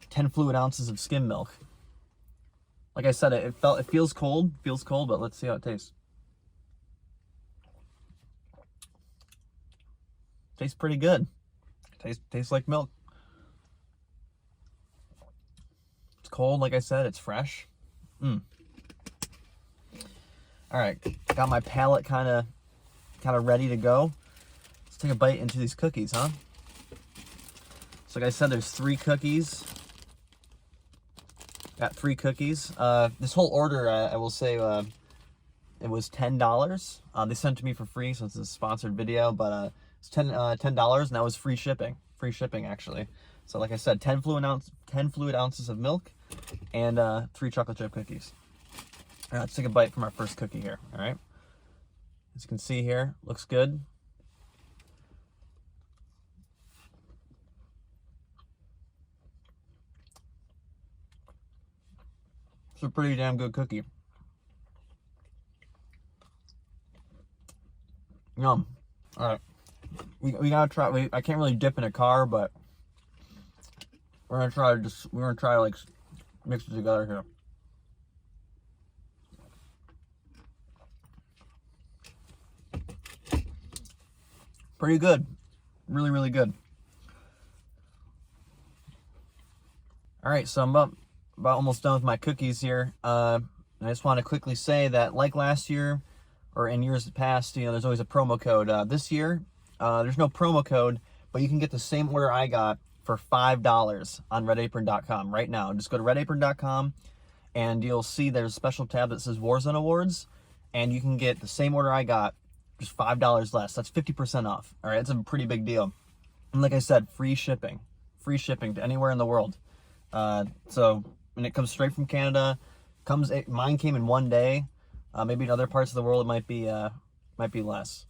10 fluid ounces of skim milk. Like I said, it feels cold, but let's see how it tastes. Tastes pretty good. Tastes like milk. It's cold, like I said, it's fresh. All right, got my palate kind of ready to go. Let's take a bite into these cookies, huh? So like I said, there's 3 cookies. Got 3 cookies. This whole order, I will say, it was $10. They sent it to me for free since it's a sponsored video, but it's $10, and that was free shipping. Free shipping, actually. So like I said, 10 fluid ounces of milk and 3 chocolate chip cookies. All right, let's take a bite from our first cookie here. All right. As you can see here, looks good. It's a pretty damn good cookie. Yum. All right. We gotta try. I can't really dip in a car, but we're gonna try to like mix it together here. Pretty good. Really, really good. All right, so I'm about almost done with my cookies here. I just want to quickly say that, like last year, or in years past, you know, there's always a promo code. This year, there's no promo code, but you can get the same order I got for $5 on redapron.com right now. Just go to redapron.com, and you'll see there's a special tab that says Warzone Awards, and you can get the same order I got, just $5 less. That's 50% off. All right, it's a pretty big deal. And like I said, free shipping to anywhere in the world. So, and it comes straight from Canada. Mine came in 1 day. Maybe in other parts of the world it might be less.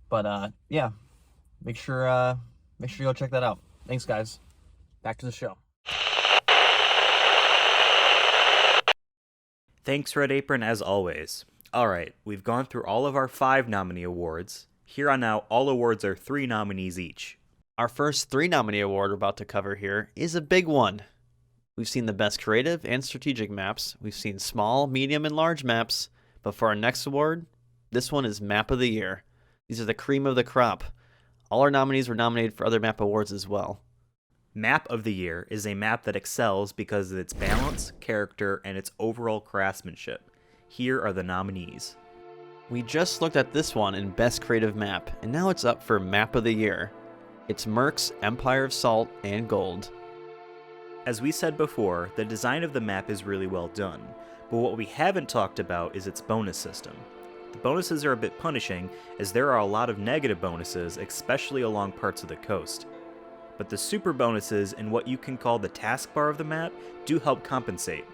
But yeah, make sure you go check that out. Thanks, guys. Back to the show. Thanks, Red Apron, as always. Alright, we've gone through all of our 5 nominee awards. Here on out, all awards are 3 nominees each. Our first 3 nominee award we're about to cover here is a big one. We've seen the best creative and strategic maps. We've seen small, medium, and large maps. But for our next award, this one is Map of the Year. These are the cream of the crop. All our nominees were nominated for other map awards as well. Map of the Year is a map that excels because of its balance, character, and its overall craftsmanship. Here are the nominees. We just looked at this one in Best Creative Map, and now it's up for Map of the Year. It's Merc's Empire of Salt and Gold. As we said before, the design of the map is really well done, but what we haven't talked about is its bonus system. The bonuses are a bit punishing, as there are a lot of negative bonuses, especially along parts of the coast. But the super bonuses and what you can call the taskbar of the map do help compensate.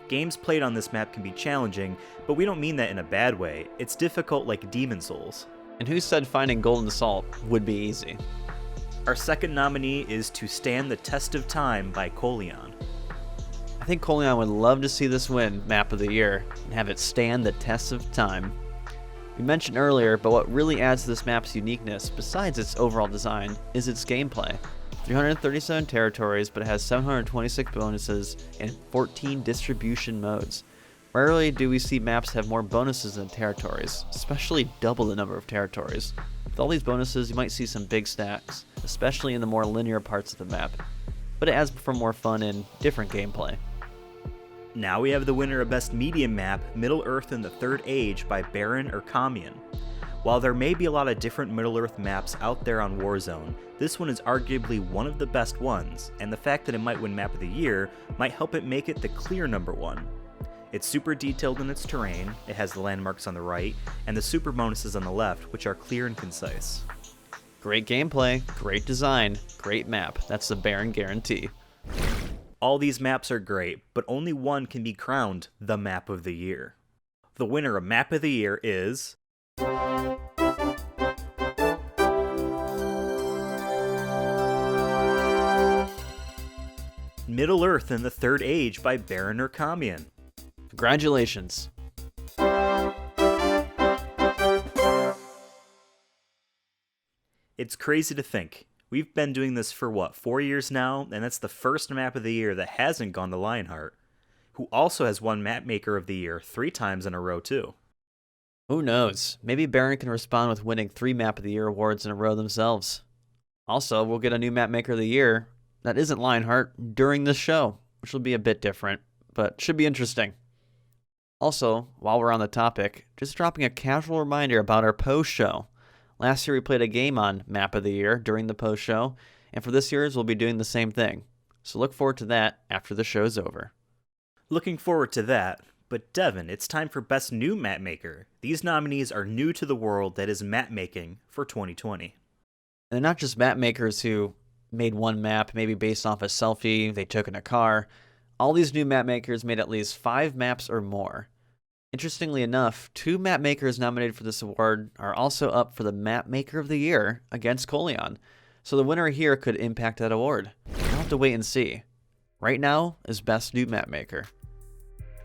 Games played on this map can be challenging, but we don't mean that in a bad way. It's difficult like Demon Souls. And who said finding golden salt would be easy? Our second nominee is To Stand the Test of Time by Kolion. I think Kolion would love to see this win Map of the Year and have it stand the test of time. We mentioned earlier, but what really adds to this map's uniqueness, besides its overall design, is its gameplay. 337 territories, but it has 726 bonuses and 14 distribution modes. Rarely do we see maps have more bonuses than territories, especially double the number of territories. With all these bonuses, you might see some big stacks, especially in the more linear parts of the map, but it adds for more fun and different gameplay. Now we have the winner of Best Medium Map, Middle-earth in the Third Age by Baron or Kamian. While there may be a lot of different Middle-earth maps out there on Warzone, this one is arguably one of the best ones, and the fact that it might win Map of the Year might help it make it the clear number 1. It's super detailed in its terrain, it has the landmarks on the right, and the super bonuses on the left, which are clear and concise. Great gameplay, great design, great map. That's the Baron guarantee. All these maps are great, but only one can be crowned the Map of the Year. The winner of Map of the Year is... Middle-earth in the Third Age by Baron or Kamian. Congratulations. It's crazy to think. We've been doing this for 4 years now, and that's the first Map of the Year that hasn't gone to Lionheart, who also has won Map Maker of the Year 3 times in a row too. Who knows? Maybe Baron can respond with winning 3 Map of the Year awards in a row themselves. Also, we'll get a new Map Maker of the Year that isn't Lionheart during this show, which will be a bit different, but should be interesting. Also, while we're on the topic, just dropping a casual reminder about our post show. Last year we played a game on Map of the Year during the post show, and for this year's we'll be doing the same thing. So look forward to that after the show's over. Looking forward to that, but Devin, it's time for Best New Map Maker. These nominees are new to the world that is map making for 2020. And they're not just map makers who made one map, maybe based off a selfie they took in a car. All these new map makers made at least 5 maps or more. Interestingly enough, 2 map makers nominated for this award are also up for the Map Maker of the Year against Kolion. So the winner here could impact that award. We'll have to wait and see. Right now is Best New Map Maker.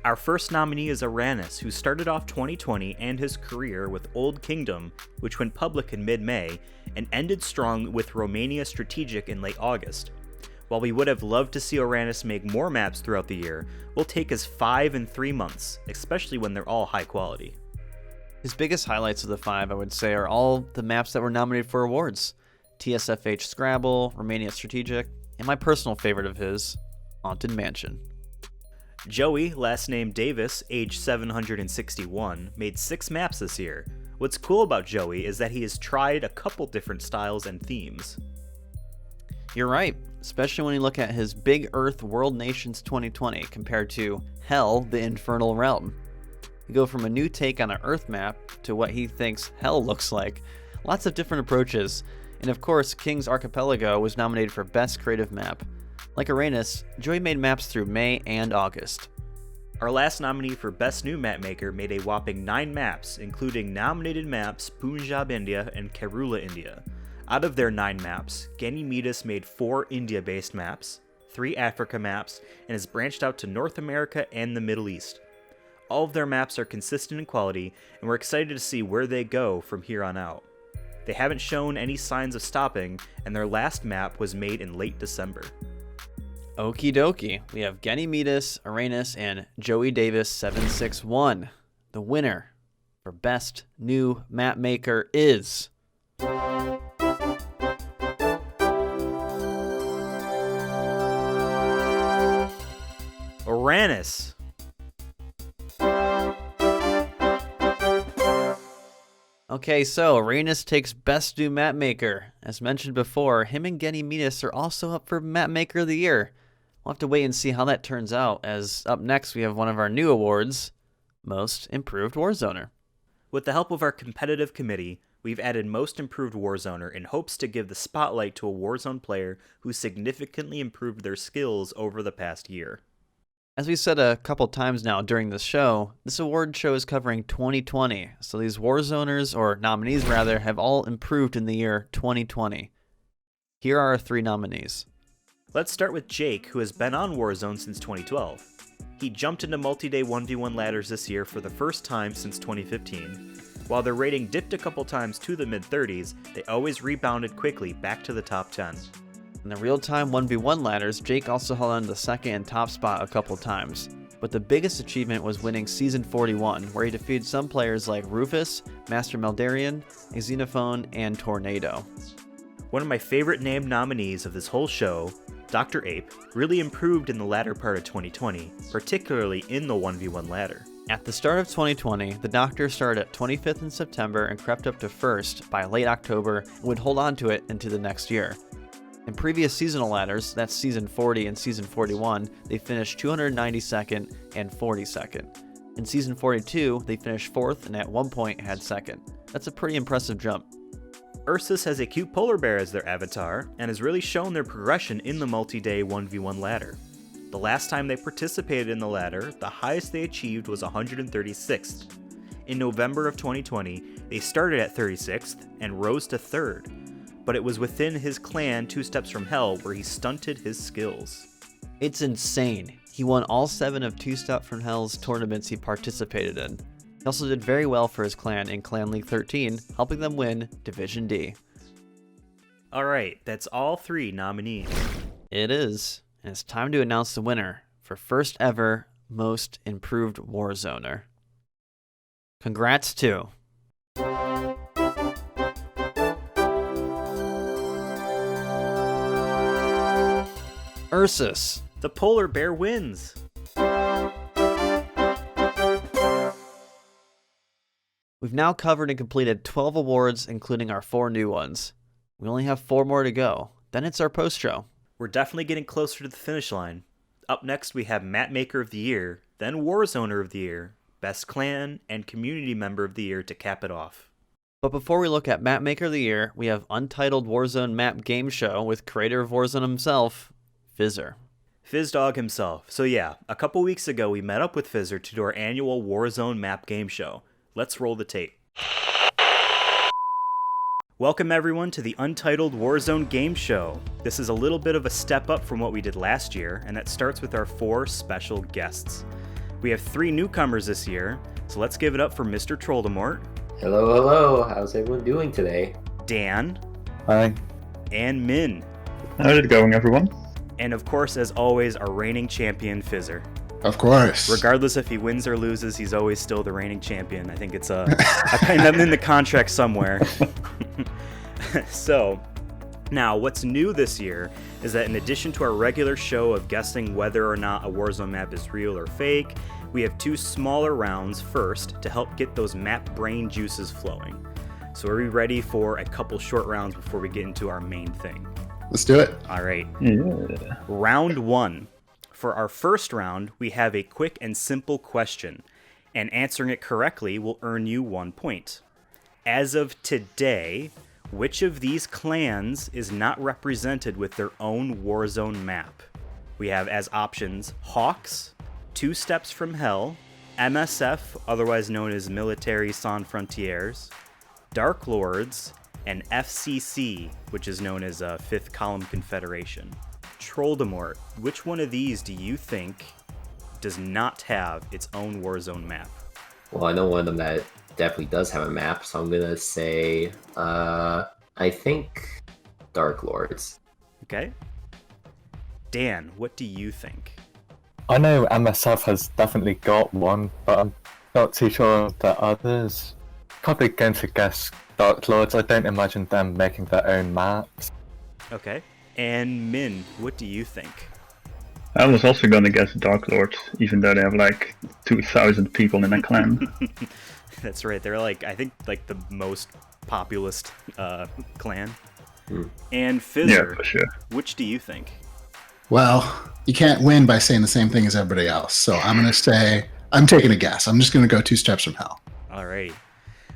Our first nominee is Uranus, who started off 2020 and his career with Old Kingdom, which went public in mid-May, and ended strong with Romania Strategic in late August. While we would have loved to see Uranus make more maps throughout the year, we'll take his 5 in 3 months, especially when they're all high quality. His biggest highlights of the 5, I would say, are all the maps that were nominated for awards. TSFH Scrabble, Romania Strategic, and my personal favorite of his, Haunted Mansion. Joey, last name Davis, age 761, made 6 maps this year. What's cool about Joey is that he has tried a couple different styles and themes. You're right. especially when you look at his Big Earth World Nations 2020 compared to Hell, the Infernal Realm. You go from a new take on an Earth map to what he thinks Hell looks like. Lots of different approaches, and of course, King's Archipelago was nominated for Best Creative Map. Like Uranus, Joey made maps through May and August. Our last nominee for Best New Mapmaker made a whopping 9 maps, including nominated maps Punjab, India, and Kerala, India. Out of their 9 maps, Ganymedes made 4 India-based maps, 3 Africa maps, and has branched out to North America and the Middle East. All of their maps are consistent in quality, and we're excited to see where they go from here on out. They haven't shown any signs of stopping, and their last map was made in late December. Okie dokie, we have Ganymedes, Uranus, and Joey Davis 761. The winner for Best New Mapmaker is... Uranus. Okay, so Uranus takes Best New Mapmaker. As mentioned before, him and Ganymedes are also up for Mapmaker of the Year. We'll have to wait and see how that turns out, as up next we have one of our new awards, Most Improved Warzoner. With the help of our competitive committee, we've added Most Improved Warzoner in hopes to give the spotlight to a Warzone player who significantly improved their skills over the past year. As we said a couple times now during this show, this award show is covering 2020, so these Warzoners, or nominees rather, have all improved in the year 2020. Here are our 3 nominees. Let's start with Jake, who has been on Warzone since 2012. He jumped into multi-day 1v1 ladders this year for the first time since 2015. While their rating dipped a couple times to the mid-30s, they always rebounded quickly back to the top 10. In the real-time 1v1 ladders, Jake also held on to the second and top spot a couple times. But the biggest achievement was winning Season 41, where he defeated some players like Rufus, Master Meldarian, Xenophone, and Tornado. One of my favorite named nominees of this whole show, Dr. Ape, really improved in the latter part of 2020, particularly in the 1v1 ladder. At the start of 2020, the Doctor started at 25th in September and crept up to 1st by late October and would hold on to it into the next year. In previous seasonal ladders, that's Season 40 and Season 41, they finished 292nd and 42nd. In Season 42, they finished 4th and at one point had 2nd. That's a pretty impressive jump. Ursus has a cute polar bear as their avatar, and has really shown their progression in the multi-day 1v1 ladder. The last time they participated in the ladder, the highest they achieved was 136th. In November of 2020, they started at 36th and rose to 3rd, but it was within his clan 2 steps from Hell where he stunted his skills. It's insane. He won all 7 of 2 Step from Hell's tournaments he participated in. He also did very well for his clan in Clan League 13, helping them win Division D. Alright, that's all 3 nominees. It is, and it's time to announce the winner for first ever Most Improved Warzoner. Congrats to... Ursus. The polar bear wins! We've now covered and completed 12 awards, including our 4 new ones. We only have 4 more to go. Then it's our post-show. We're definitely getting closer to the finish line. Up next we have Mapmaker of the Year, then Warzoner of the Year, Best Clan, and Community Member of the Year to cap it off. But before we look at Mapmaker of the Year, we have Untitled Warzone Map Game Show with creator of Warzone himself, Fizzer. Fizdog himself. So yeah, a couple weeks ago we met up with Fizzer to do our annual Warzone Map Game Show. Let's roll the tape. Welcome everyone to the Untitled Warzone Game Show. This is a little bit of a step up from what we did last year, and that starts with our 4 special guests. We have 3 newcomers this year, so let's give it up for Mr. Troldemort. Hello, hello. How's everyone doing today? Dan. Hi. And Min. How's it going, everyone? And of course, as always, our reigning champion, Fizzer. Of course. Regardless if he wins or loses, he's always still the reigning champion. I think it's a kind of in the contract somewhere. So, now what's new this year is that in addition to our regular show of guessing whether or not a Warzone map is real or fake, we have 2 smaller rounds first to help get those map brain juices flowing. So are we ready for a couple short rounds before we get into our main thing? Let's do it. All right. Yeah. Round 1. For our first round, we have a quick and simple question, and answering it correctly will earn you 1 point. As of today, which of these clans is not represented with their own Warzone map? We have as options Hawks, Two Steps from Hell, MSF, otherwise known as Military Sans Frontières, Dark Lords, and FCC, which is known as Fifth Column Confederation. Troldemort, which one of these do you think does not have its own Warzone map? Well, I know one of them that definitely does have a map, so I'm gonna say, I think Dark Lords. Okay. Dan, what do you think? I know MSF has definitely got one, but I'm not too sure of the others. Probably going to guess Dark Lords. I don't imagine them making their own maps. Okay. And Min, what do you think? I was also gonna guess Dark Lords, even though they have like 2,000 people in a clan. That's right. They're like, I think, like the most populous clan. And Fizzer, Yeah, for sure. which do you think? Well, you can't win by saying the same thing as everybody else. So I'm going to say, I'm taking a guess. I'm just going to go Two Steps from Hell. All right.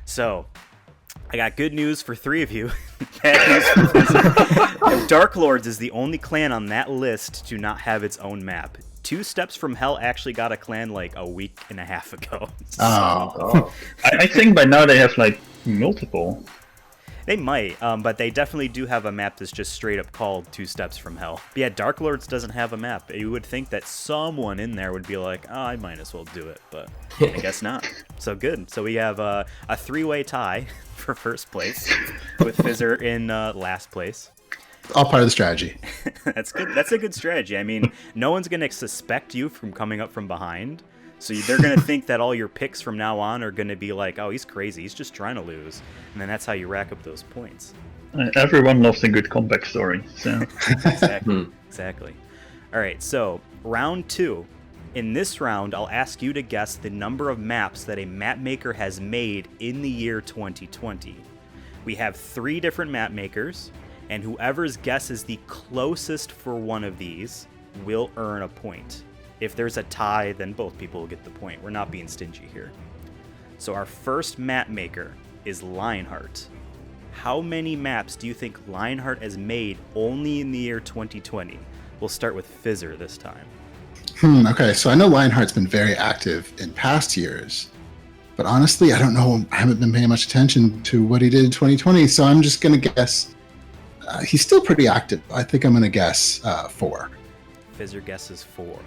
So, I got good news for 3 of you. Bad news for Fizzer. Dark Lords is the only clan on that list to not have its own map. Two Steps from Hell actually got a clan like a week and a half ago. Oh. I think by now they have like multiple. They might, but they definitely do have a map that's just straight up called Two Steps from Hell. But yeah, Dark Lords doesn't have a map. You would think that someone in there would be like, oh, I might as well do it, but I guess not. So good. So we have a 3-way tie for first place with Fizzer in last place. All part of the strategy. That's good. That's a good strategy. I mean, no one's going to suspect you from coming up from behind. So they're going to think that all your picks from now on are going to be like, oh, he's crazy. He's just trying to lose. And then that's how you rack up those points. Everyone loves a good comeback story. So Exactly. All right, so round 2. In this round, I'll ask you to guess the number of maps that a map maker has made in the year 2020. We have 3 different map makers, and whoever's guess is the closest for one of these will earn a point. If there's a tie, then both people will get the point. We're not being stingy here. So our first map maker is Lionheart. How many maps do you think Lionheart has made only in the year 2020? We'll start with Fizzer this time. Okay, so I know Lionheart's been very active in past years, but honestly, I don't know. I haven't been paying much attention to what he did in 2020, so I'm just going to guess. He's still pretty active. I think I'm going to guess 4. Fizzer guesses 4.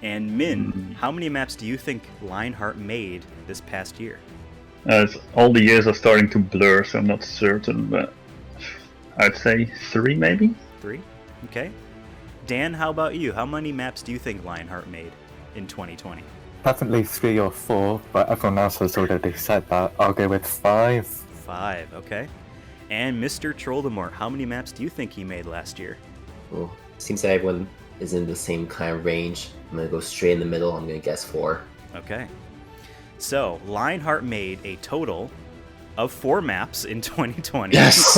And Min, how many maps do you think Lionheart made this past year? all the years are starting to blur, so I'm not certain, but I'd say 3 maybe? 3? Okay. Dan, how about you? How many maps do you think Lionheart made in 2020? Definitely 3 or 4, but everyone else has already said that. I'll go with 5. 5, okay. And Mr. Troldemort, how many maps do you think he made last year? Well, seems that everyone is in the same kind of range. I'm gonna go straight in the middle. I'm gonna guess 4. Okay. So, Lionheart made a total of 4 maps in 2020. Yes!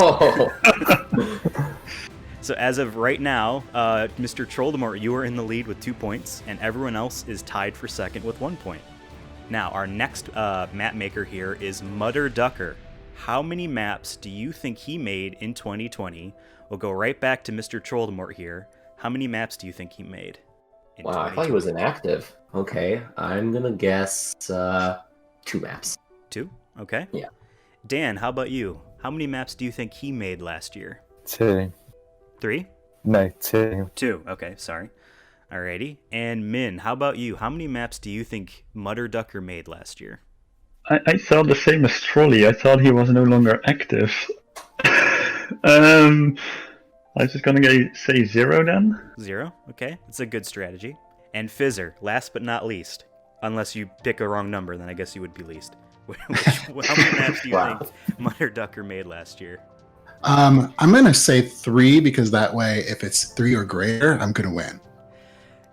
So as of right now, Mr. Troldemort, you are in the lead with 2 points, and everyone else is tied for second with 1 point. Now, our next map maker here is Mudder Ducker. How many maps do you think he made in 2020? We'll go right back to Mr. Troldemort here. How many maps do you think he made in Wow, I thought he was inactive. Okay, I'm gonna guess 2 maps. 2? Okay. Yeah. Dan, how about you? How many maps do you think he made last year? 2. 3? No, 2. 2, okay, sorry. Alrighty. And Min, how about you? How many maps do you think Mudder Ducker made last year? I thought the same as Trolley. I thought he was no longer active. I'm just gonna say 0 then. 0? Okay, it's a good strategy. And Fizzer, last but not least. Unless you pick a wrong number, then I guess you would be least. How many maps do you think Mudder Ducker made last year? I'm going to say 3 because that way, if it's 3 or greater, I'm going to win.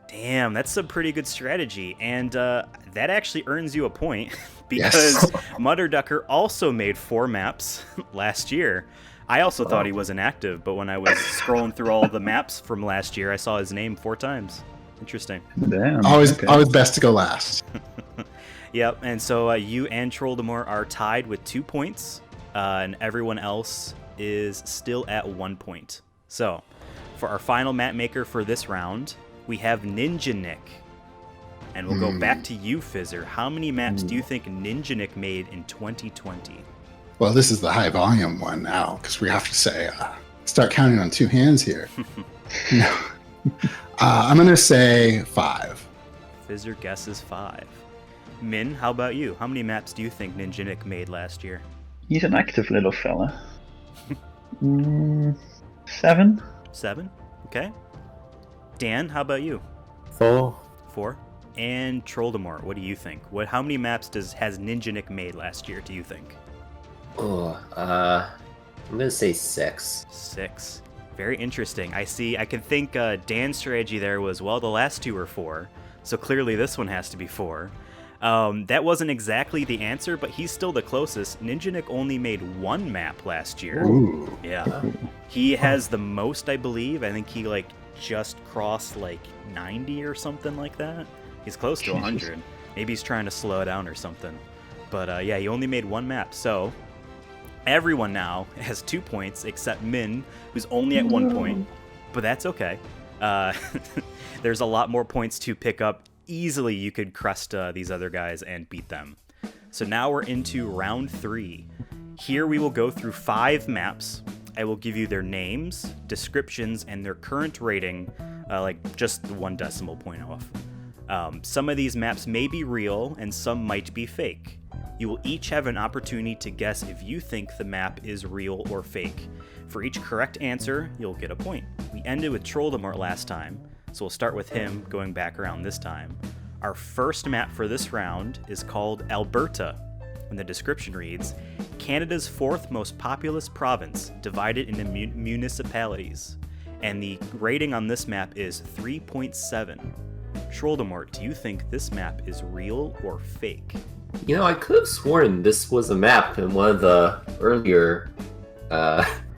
Damn, that's a pretty good strategy. And that actually earns you a point because Mudder Ducker also made 4 maps last year. I also thought he was inactive, but when I was scrolling through all the maps from last year, I saw his name 4 times. Interesting. Damn. Always okay. always best to go last. Yep, and so you and Trolldemore are tied with 2 points, and everyone else is still at 1 point. So, for our final map maker for this round, we have Ninja Nick. And we'll go back to you, Fizzer. How many maps do you think Ninja Nick made in 2020? Well, this is the high volume one now, because we have to say, start counting on 2 hands here. No. I'm going to say 5. Fizzer guesses 5. Min, how about you? How many maps do you think Ninja Nick made last year? He's an active little fella. 7? 7? Okay. Dan, how about you? 4. 4. And Trolldemore, what do you think? How many maps has Ninja Nick made last year, do you think? Oh, I'm gonna say 6. 6. Very interesting. I can think Dan's strategy there was, well, the last 2 were 4, so clearly this one has to be 4. That wasn't exactly the answer, but he's still the closest. Ninja Nick only made 1 map last year. Ooh. Yeah. He has the most, I believe. I think he just crossed 90 or something like that. He's close to 100. Maybe he's trying to slow down or something. But yeah, he only made 1 map. So everyone now has 2 points except Min, who's only at 1 point. But that's okay. There's a lot more points to pick up. Easily you could crest these other guys and beat them. So now we're into round 3. Here we will go through 5 maps. I will give you their names, descriptions, and their current rating, just 1 decimal point off. Some of these maps may be real and some might be fake. You will each have an opportunity to guess if you think the map is real or fake. For each correct answer, you'll get a point. We ended with Trolldemort last time, so we'll start with him going back around this time. Our first map for this round is called Alberta, and the description reads, Canada's 4th most populous province, divided into municipalities. And the rating on this map is 3.7. Trolldemort, do you think this map is real or fake? You know, I could have sworn this was a map in one of the earlier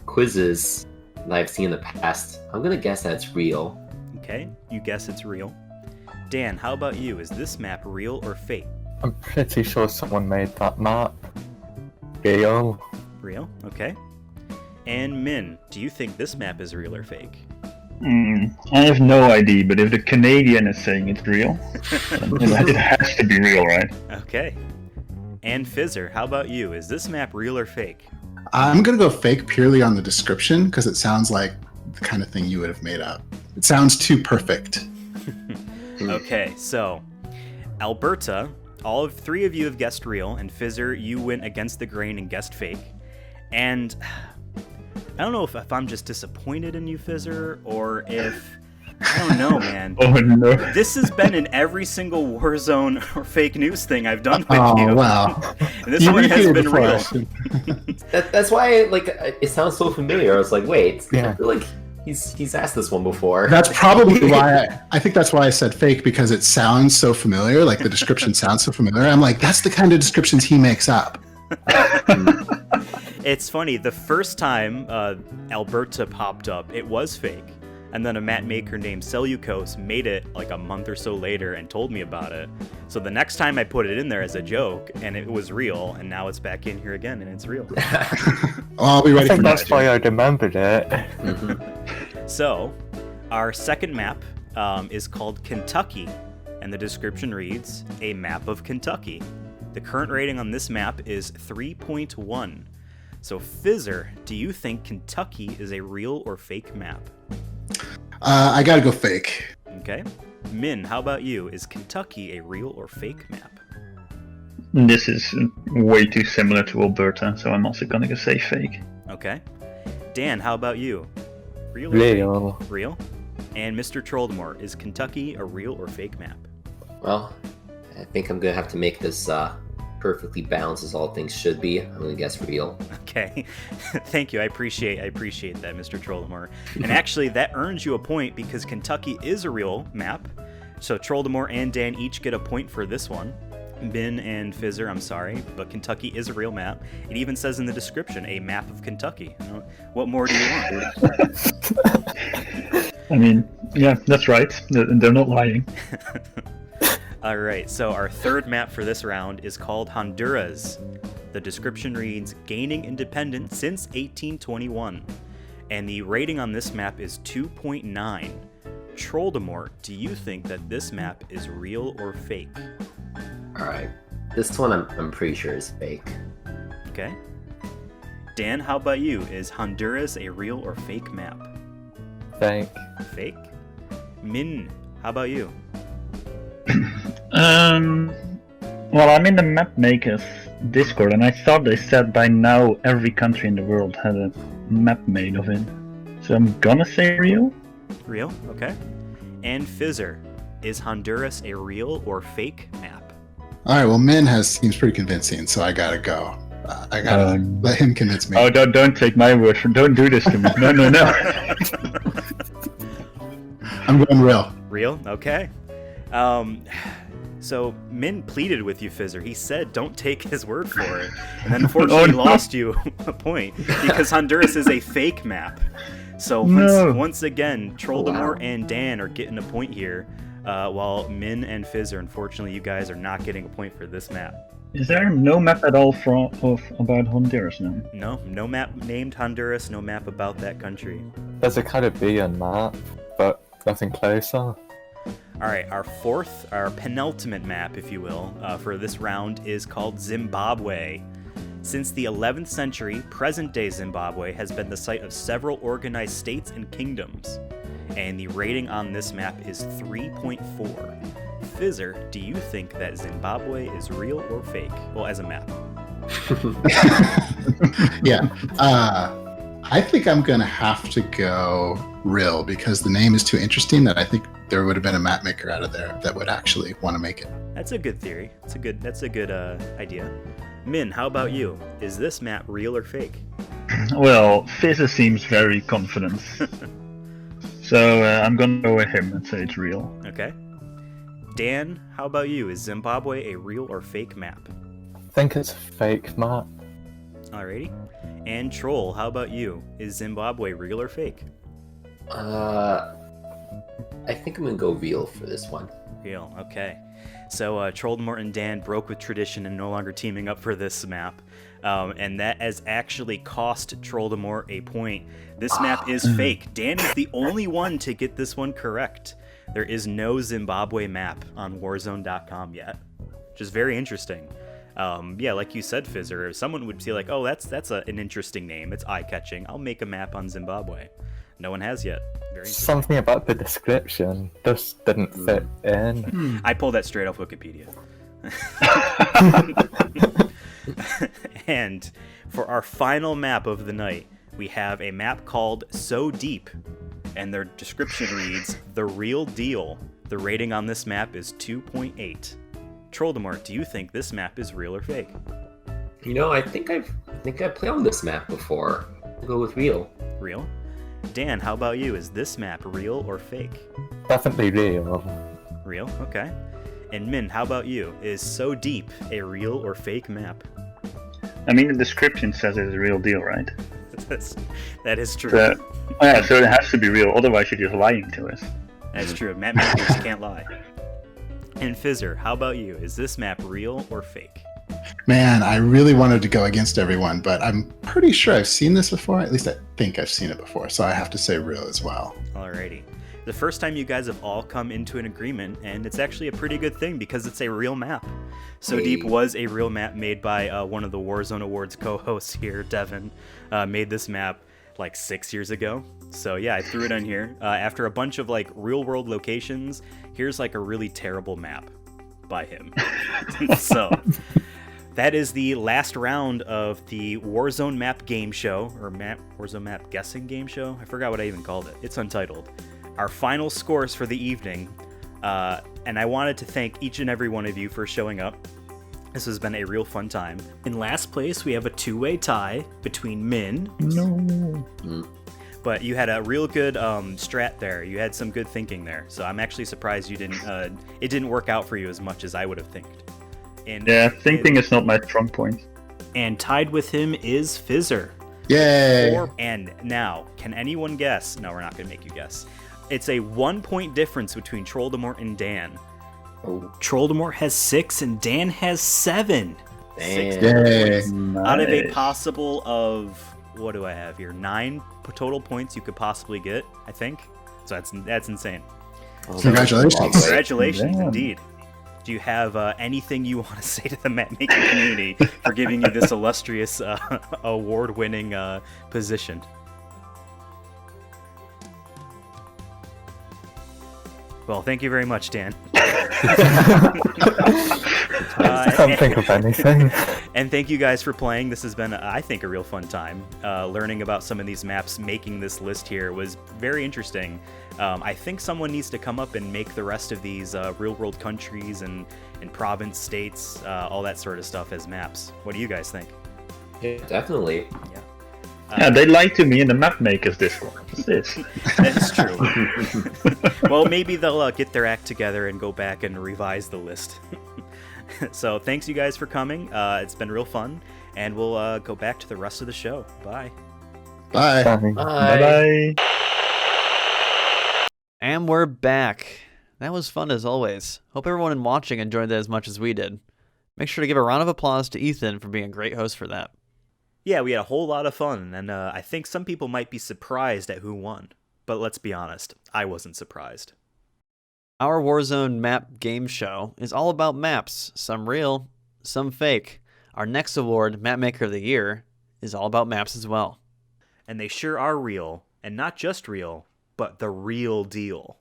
quizzes that I've seen in the past. I'm gonna guess that's real. Okay, you guess it's real. Dan, how about you? Is this map real or fake? I'm pretty sure someone made that map. Real. Real, okay. And Min, do you think this map is real or fake? I have no idea, but if the Canadian is saying it's real, then it has to be real, right? Okay. And Fizzer, how about you? Is this map real or fake? I'm going to go fake purely on the description, because it sounds like the kind of thing you would have made up. It sounds too perfect. Okay, so Alberta, all 3 of you have guessed real, and Fizzer, you went against the grain and guessed fake. And I don't know if I'm just disappointed in you, Fizzer, or if... I don't know, man. Oh, no. This has been in every single Warzone or fake news thing I've done with you. Oh, wow. And this one has been real. That's why, it sounds so familiar. I was like, wait, Yeah. he's asked this one before. That's probably why I think that's why I said fake, because it sounds so familiar. Like the description sounds so familiar. I'm like, that's the kind of descriptions he makes up. It's funny, the first time Alberta popped up, it was fake. And then a map maker named Cellucos made it a month or so later and told me about it. So the next time I put it in there as a joke, and it was real, and now it's back in here again, and it's real. I'll be ready I for think that's next why year. I remembered it. So, our second map is called Kentucky, and the description reads, a map of Kentucky. The current rating on this map is 3.1. So, Fizzer, do you think Kentucky is a real or fake map? I gotta go fake. Okay. Min, how about you? Is Kentucky a real or fake map? This is way too similar to Alberta, so I'm also gonna say fake. Okay. Dan, how about you? Real or Real. fake? Real? And Mr. Trolldemort, is Kentucky a real or fake map? Well, I think I'm gonna have to make this perfectly balanced as all things should be. I'm gonna guess real. Okay. Thank you. I appreciate that, Mr. Trolldemort. And actually, that earns you a point because Kentucky is a real map. So Trolldemort and Dan each get a point for this one. Min and Fizzer, I'm sorry, but Kentucky is a real map. It even says in the description, a map of Kentucky. You know, what more do you want? I mean, yeah, that's right. They're not lying. All right, so our third map for this round is called Honduras. The description reads, gaining independence since 1821. And the rating on this map is 2.9. Trolldemort, do you think that this map is real or fake? Alright. This one I'm pretty sure is fake. Okay. Dan, how about you? Is Honduras a real or fake map? Fake. Fake? Min, how about you? Well, I'm in the map makers Discord, and I thought they said by now every country in the world had a map made of it. So I'm gonna say real. Real? Okay. And Fizzer, is Honduras a real or fake map? All right, well, Min seems pretty convincing, so I gotta go. I gotta let him convince me. Oh, don't take my word for. Don't do this to me. No. I'm going real. Real? Okay. So Min pleaded with you, Fizzer. He said, "Don't take his word for it," and then unfortunately lost you a point because Honduras is a fake map. So once again, Trolldemort and Dan are getting a point here, while Min and Fizzer, unfortunately, you guys are not getting a point for this map. Is there no map at all about Honduras now? No map named Honduras, no map about that country. There's a Caribbean map, but nothing closer. Alright, our penultimate map, if you will, for this round is called Zimbabwe. Since the 11th century, present-day Zimbabwe has been the site of several organized states and kingdoms. And the rating on this map is 3.4. Fizzer, do you think that Zimbabwe is real or fake? Well, as a map. Yeah. I think I'm going to have to go real because the name is too interesting that I think there would have been a map maker out of there that would actually want to make it. That's a good theory. That's a good idea. Min, how about you? Is this map real or fake? Well, Fizzer seems very confident. So I'm gonna go with him and say it's real. Okay. Dan, how about you? Is Zimbabwe a real or fake map? I think it's a fake map. Alrighty. And Troll, how about you? Is Zimbabwe real or fake? I think I'm gonna go real for this one. Real, okay. So Trolldemort and Dan broke with tradition and no longer teaming up for this map. And that has actually cost Trolldemort a point. This map is fake. Dan is the only one to get this one correct. There is no Zimbabwe map on Warzone.com yet, which is very interesting. Yeah, like you said, Fizzer, someone would be like, oh, that's an interesting name. It's eye-catching. I'll make a map on Zimbabwe. No one has yet. Very Something about the description just didn't fit in. I pulled that straight off Wikipedia. And for our final map of the night, we have a map called So Deep, and their description reads, The Real Deal. The rating on this map is 2.8. Trolldemort, do you think this map is real or fake? You know, I think I've played on this map before. I'll go with real. Real? Dan, how about you? Is this map real or fake? Definitely real. Real? Okay. And Min, how about you? Is So Deep a real or fake map? I mean, the description says it's a real deal, right? That is true. So it has to be real, otherwise you're just lying to us. That's true. Map makers can't lie. And Fizzer, how about you? Is this map real or fake? Man, I really wanted to go against everyone, but I'm pretty sure I've seen this before. At least I think I've seen it before, so I have to say real as well. Alrighty. The first time you guys have all come into an agreement, and it's actually a pretty good thing because it's a real map. So Deep was a real map made by one of the Warzone Awards co-hosts here, Devin. Made this map like 6 years ago. So yeah, I threw it on here. After a bunch of like real-world locations, here's like a really terrible map by him. So that is the last round of the Warzone map game show, or Warzone map guessing game show. I forgot what I even called it. It's untitled. Our final scores for the evening, and I wanted to thank each and every one of you for showing up. This has been a real fun time. In last place, we have a two-way tie between Min. No. But you had a real good strat there. You had some good thinking there. So I'm actually surprised you didn't. It didn't work out for you as much as I would have thinked. Yeah, thinking is not my strong point. And tied with him is Fizzer. Yay! And now, can anyone guess? No, we're not going to make you guess. It's a 1 point difference between Trolldemort and Dan. Oh, Trolldemort has 6 and Dan has 7. damn. Yay! Out of a possible of, what do I have here? 9 total points you could possibly get, I think. So that's insane. Oh, Congratulations. Congratulations, Damn. indeed. Do you have anything you want to say to the map making community for giving you this illustrious award-winning position? Well, thank you very much, Dan. I can't think of anything. And thank you guys for playing. This has been, I think, a real fun time. Learning about some of these maps, making this list here was very interesting. I think someone needs to come up and make the rest of these real-world countries and province, states, all that sort of stuff as maps. What do you guys think? Yeah, definitely. Yeah, they lied to me in the map makers Discord. What's this? That's true. Well, maybe they'll get their act together and go back and revise the list. So thanks you guys for coming. It's been real fun, and we'll go back to the rest of the show. Bye. Bye. Bye-bye. And we're back. That was fun as always. Hope everyone watching enjoyed that as much as we did. Make sure to give a round of applause to Ethan for being a great host for that. Yeah, we had a whole lot of fun, and I think some people might be surprised at who won. But let's be honest, I wasn't surprised. Our Warzone map game show is all about maps, some real, some fake. Our next award, Map Maker of the Year, is all about maps as well. And they sure are real, and not just real, but the real deal.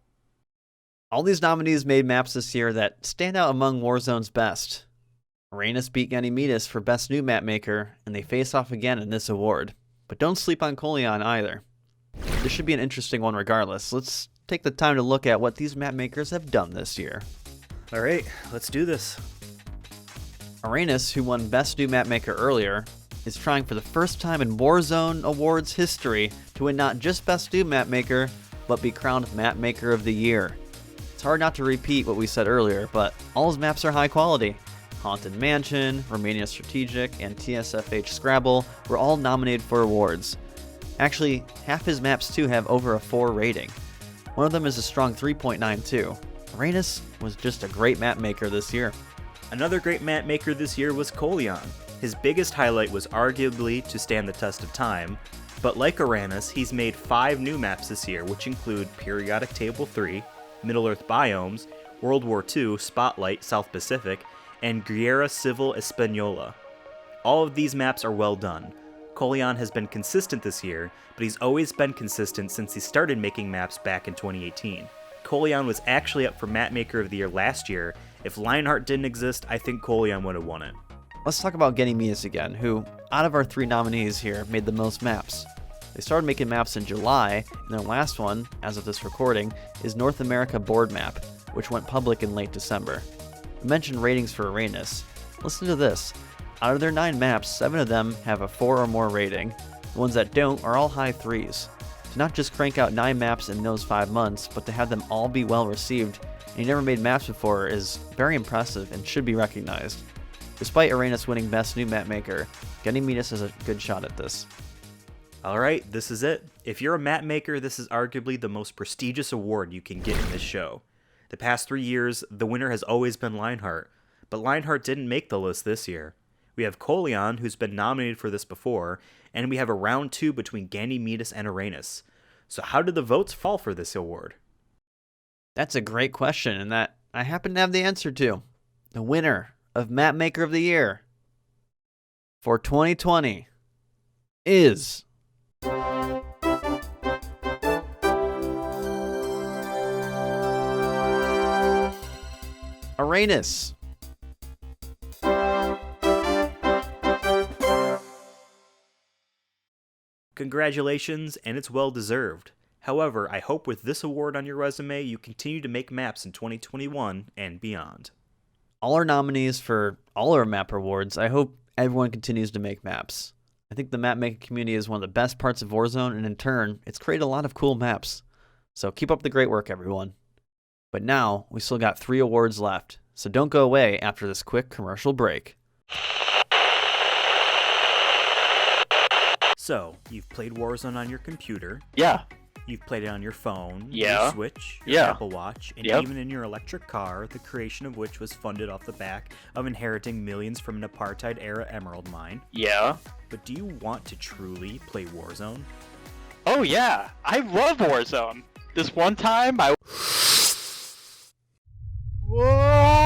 All these nominees made maps this year that stand out among Warzone's best. Arenas beat Ganymedes for Best New Map Maker, and they face off again in this award. But don't sleep on Kolian either. This should be an interesting one regardless. Let's take the time to look at what these map makers have done this year. Alright, let's do this. Arenas, who won Best New Map Maker earlier, is trying for the first time in Warzone Awards history to win not just Best New Map Maker, but be crowned Map Maker of the Year. It's hard not to repeat what we said earlier, but all his maps are high quality. Haunted Mansion, Romania Strategic, and TSFH Scrabble were all nominated for awards. Actually, half his maps too have over a 4 rating. One of them is a strong 3.92. Arenas was just a great map maker this year. Another great map maker this year was Kolian. His biggest highlight was arguably to stand the test of time, but like Arenas, he's made 5 new maps this year, which include Periodic Table 3, Middle-earth Biomes, World War II, Spotlight, South Pacific, and Guerra Civil Española. All of these maps are well done. Kolian has been consistent this year, but he's always been consistent since he started making maps back in 2018. Kolian was actually up for Map Maker of the Year last year. If Lionheart didn't exist, I think Kolian would have won it. Let's talk about Ganymedes again, who, out of our 3 nominees here, made the most maps. They started making maps in July, and their last one, as of this recording, is North America Board Map, which went public in late December. I mentioned ratings for Arenas. Listen to this. Out of their 9 maps, 7 of them have a 4 or more rating. The ones that don't are all high 3s. To not just crank out 9 maps in those 5 months, but to have them all be well received, and he never made maps before, is very impressive and should be recognized. Despite Arenas winning Best New Map Maker, Ganymedes has a good shot at this. Alright, this is it. If you're a map maker, this is arguably the most prestigious award you can get in this show. The past 3 years, the winner has always been Lionheart, but Lionheart didn't make the list this year. We have Kolian, who's been nominated for this before, and we have a round 2 between Ganymedes and Arenas. So how did the votes fall for this award? That's a great question, and that I happen to have the answer to. The winner of Map Maker of the Year for 2020 is... Arenas. Congratulations, and it's well deserved. However, I hope with this award on your resume, you continue to make maps in 2021 and beyond. All our nominees for all our map awards, I hope everyone continues to make maps. I think the map making community is one of the best parts of Warzone, and in turn, it's created a lot of cool maps. So keep up the great work, everyone. But now, we still got 3 awards left, so don't go away after this quick commercial break. So, you've played Warzone on your computer. Yeah. You've played it on your phone, Yeah. your Switch, your Yeah. Apple Watch, and Yep. even in your electric car, the creation of which was funded off the back of inheriting millions from an apartheid-era emerald mine. Yeah. But do you want to truly play Warzone? Oh yeah, I love Warzone. This one time I... Whoa!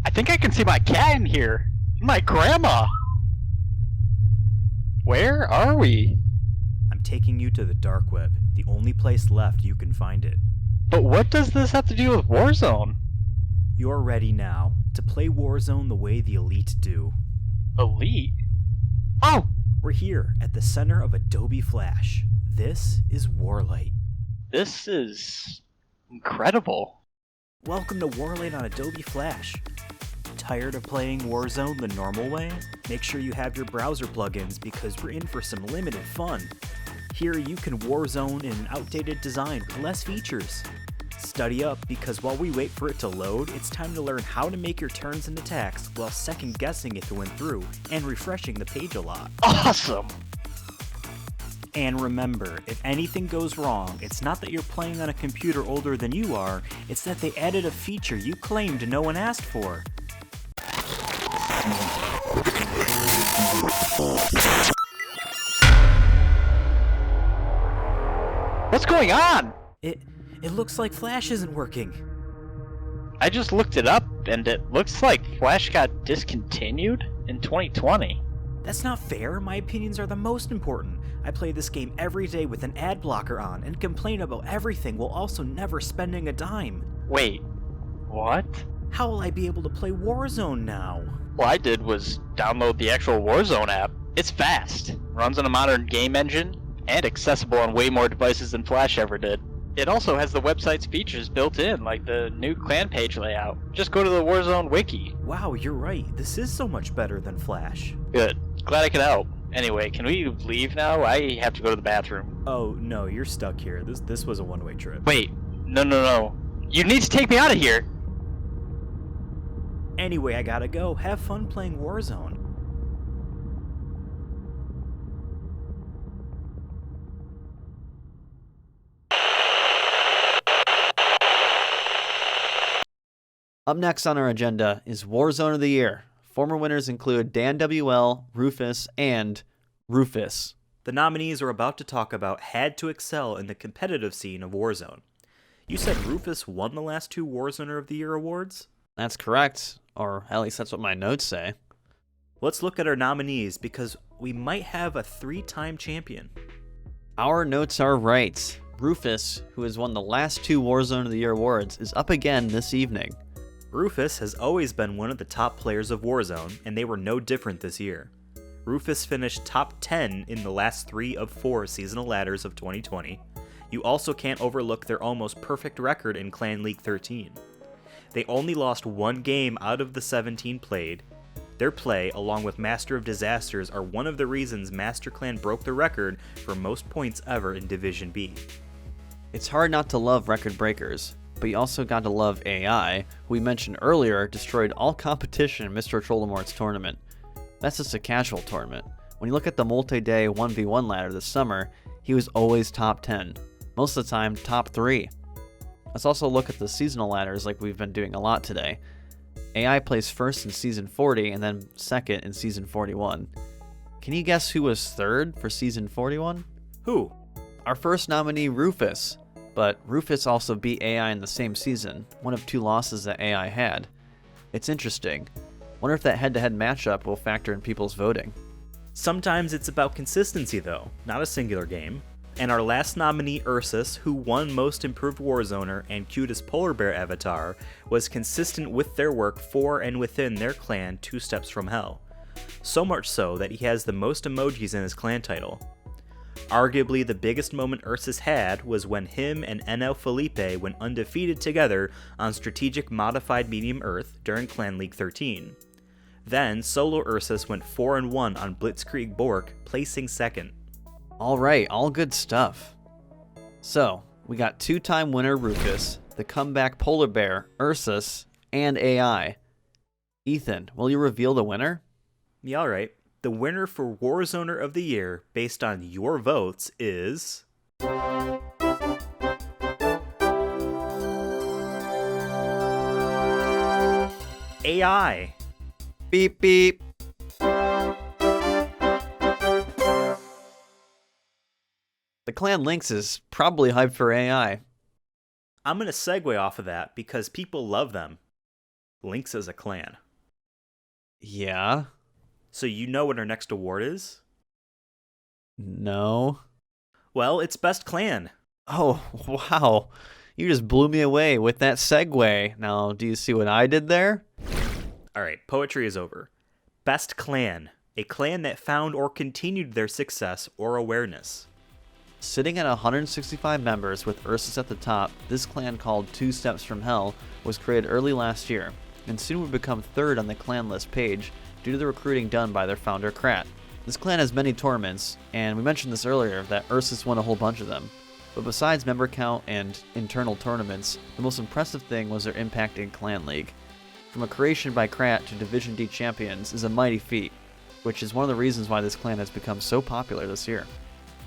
I think I can see my cat in here. My grandma. Where are we? I'm taking you to the dark web, the only place left you can find it. But what does this have to do with Warzone? You're ready now to play Warzone the way the elite do. Elite? Oh! We're here at the center of Adobe Flash. This is Warlight. This is... incredible. Welcome to Warlight on Adobe Flash. Tired of playing Warzone the normal way? Make sure you have your browser plugins because we're in for some limited fun. Here you can Warzone in an outdated design with less features. Study up because while we wait for it to load, it's time to learn how to make your turns and attacks while second guessing if it went through and refreshing the page a lot. Awesome! And remember, if anything goes wrong, it's not that you're playing on a computer older than you are, it's that they added a feature you claimed no one asked for. What's going on? It looks like Flash isn't working. I just looked it up, and it looks like Flash got discontinued in 2020. That's not fair. My opinions are the most important. I play this game every day with an ad blocker on and complain about everything while also never spending a dime. Wait, what? How will I be able to play Warzone now? What I did was download the actual Warzone app. It's fast, runs on a modern game engine, and accessible on way more devices than Flash ever did. It also has the website's features built in, like the new clan page layout. Just go to the Warzone wiki. Wow, you're right. This is so much better than Flash. Good. Glad I could help. Anyway, can we leave now? I have to go to the bathroom. Oh, no, you're stuck here. This was a one-way trip. Wait. No. You need to take me out of here! Anyway, I gotta go. Have fun playing Warzone. Up next on our agenda is Warzone of the Year. Former winners include Dan WL, Rufus, and Rufus. The nominees we're about to talk about had to excel in the competitive scene of Warzone. You said Rufus won the last two Warzoner of the Year awards? That's correct, or at least that's what my notes say. Let's look at our nominees because we might have a 3-time champion. Our notes are right. Rufus, who has won the last two Warzone of the Year awards, is up again this evening. Rufus has always been one of the top players of Warzone, and they were no different this year. Rufus finished top 10 in the last 3 of 4 seasonal ladders of 2020. You also can't overlook their almost perfect record in Clan League 13. They only lost 1 game out of the 17 played. Their play, along with Master of Disasters, are one of the reasons Master Clan broke the record for most points ever in Division B. It's hard not to love record breakers, but you also got to love AI, who we mentioned earlier destroyed all competition in Mr. Trollomort's tournament. That's just a casual tournament. When you look at the multi-day 1v1 ladder this summer, he was always top 10. Most of the time, top 3. Let's also look at the seasonal ladders like we've been doing a lot today. AI plays first in Season 40 and then second in Season 41. Can you guess who was third for Season 41? Who? Our first nominee, Rufus. But Rufus also beat AI in the same season, one of 2 losses that AI had. It's interesting. Wonder if that head-to-head matchup will factor in people's voting. Sometimes it's about consistency though, not a singular game. And our last nominee, Ursus, who won Most Improved Warzoner and Cutest Polar Bear Avatar, was consistent with their work for and within their clan 2 Steps from Hell. So much so that he has the most emojis in his clan title. Arguably the biggest moment Ursus had was when him and NL Felipe went undefeated together on Strategic Modified Medium Earth during Clan League 13. Then solo Ursus went 4-1 on Blitzkrieg Bork, placing second. Alright, all good stuff. So, We got 2-time winner Rufus, the comeback polar bear Ursus, and AI. Ethan, will you reveal the winner? Yeah, alright. The winner for Warzoner of the Year, based on your votes, is... AI. Beep beep. The clan Lynx is probably hyped for AI. I'm going to segue off of that because people love them. Lynx is a clan. Yeah? So you know what our next award is? No. Well, it's Best Clan. Oh, wow. You just blew me away with that segue. Now, do you see what I did there? Alright, poetry is over. Best Clan. A clan that found or continued their success or awareness. Sitting at 165 members with Ursus at the top, this clan called 2 Steps from Hell was created early last year, and soon would become 3rd on the clan list page due to the recruiting done by their founder Krat. This clan has many tournaments, and we mentioned this earlier that Ursus won a whole bunch of them. But besides member count and internal tournaments, the most impressive thing was their impact in Clan League. From a creation by Krat to Division D champions is a mighty feat, which is one of the reasons why this clan has become so popular this year.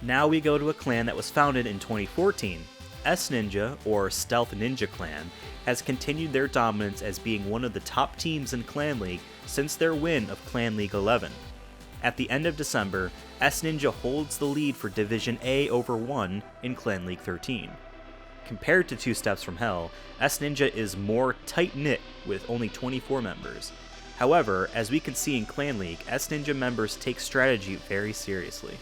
Now we go to a clan that was founded in 2014. S-Ninja, or Stealth Ninja Clan, has continued their dominance as being one of the top teams in Clan League since their win of Clan League 11. At the end of December, S-Ninja holds the lead for Division A over 1 in Clan League 13. Compared to 2 Steps from Hell, S-Ninja is more tight-knit with only 24 members. However, as we can see in Clan League, S-Ninja members take strategy very seriously.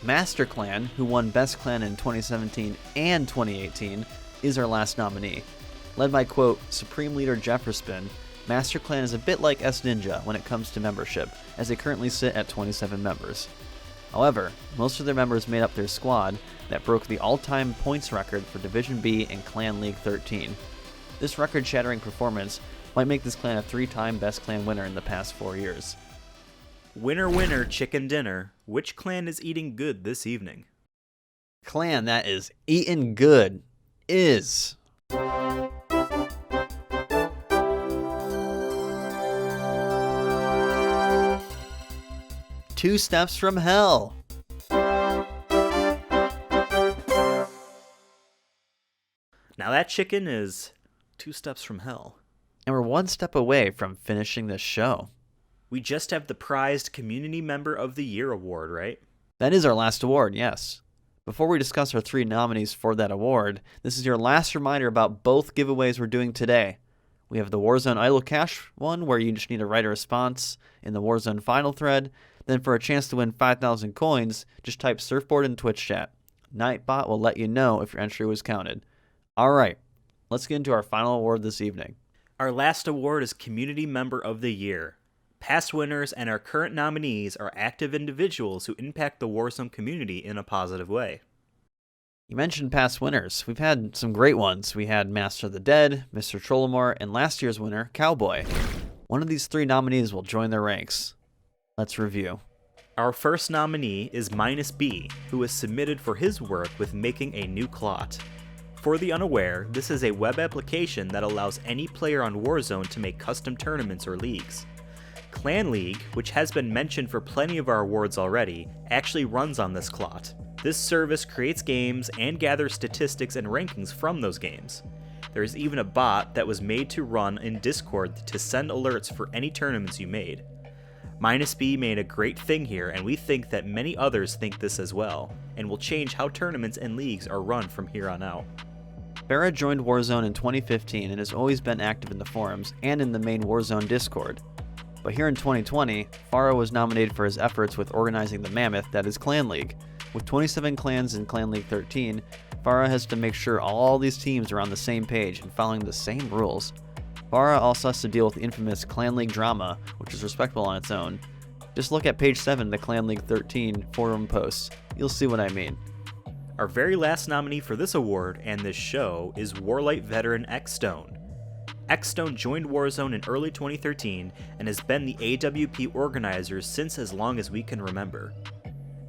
Master Clan, who won Best Clan in 2017 and 2018, is our last nominee. Led by, quote, Supreme Leader Jefferson, Master Clan is a bit like S-Ninja when it comes to membership, as they currently sit at 27 members. However, most of their members made up their squad that broke the all-time points record for Division B in Clan League 13. This record-shattering performance might make this clan a 3-time Best Clan winner in the past 4 years. Winner, winner, chicken dinner. Which clan is eating good this evening? Clan that is eating good is... Two Steps from Hell. Now that chicken is 2 steps from hell. And we're 1 step away from finishing this show. We just have the prized Community Member of the Year award, right? That is our last award, yes. Before we discuss our 3 nominees for that award, this is your last reminder about both giveaways we're doing today. We have the Warzone Idle Cash one, where you just need to write a response in the Warzone final thread. Then for a chance to win 5,000 coins, just type Surfboard in Twitch chat. Nightbot will let you know if your entry was counted. Alright, let's get into our final award this evening. Our last award is Community Member of the Year. Past winners and our current nominees are active individuals who impact the Warzone community in a positive way. You mentioned past winners. We've had some great ones. We had Master of the Dead, Mr. Trollamore, and last year's winner, Cowboy. One of these 3 nominees will join their ranks. Let's review. Our first nominee is Minus B, who was submitted for his work with making a new clot. For the unaware, this is a web application that allows any player on Warzone to make custom tournaments or leagues. Clan League, which has been mentioned for plenty of our awards already, actually runs on this clot. This service creates games and gathers statistics and rankings from those games. There is even a bot that was made to run in Discord to send alerts for any tournaments you made. Minus B made a great thing here, and we think that many others think this as well, and will change how tournaments and leagues are run from here on out. Pyre joined Warzone in 2015 and has always been active in the forums and in the main Warzone Discord. But here in 2020, Farah was nominated for his efforts with organizing the mammoth that is Clan League. With 27 clans in Clan League 13, Farah has to make sure all these teams are on the same page and following the same rules. Farah also has to deal with the infamous Clan League drama, which is respectable on its own. Just look at page 7 of the Clan League 13 forum posts. You'll see what I mean. Our very last nominee for this award and this show is Warlight veteran Xstone. Xstone joined Warzone in early 2013 and has been the AWP organizer since as long as we can remember.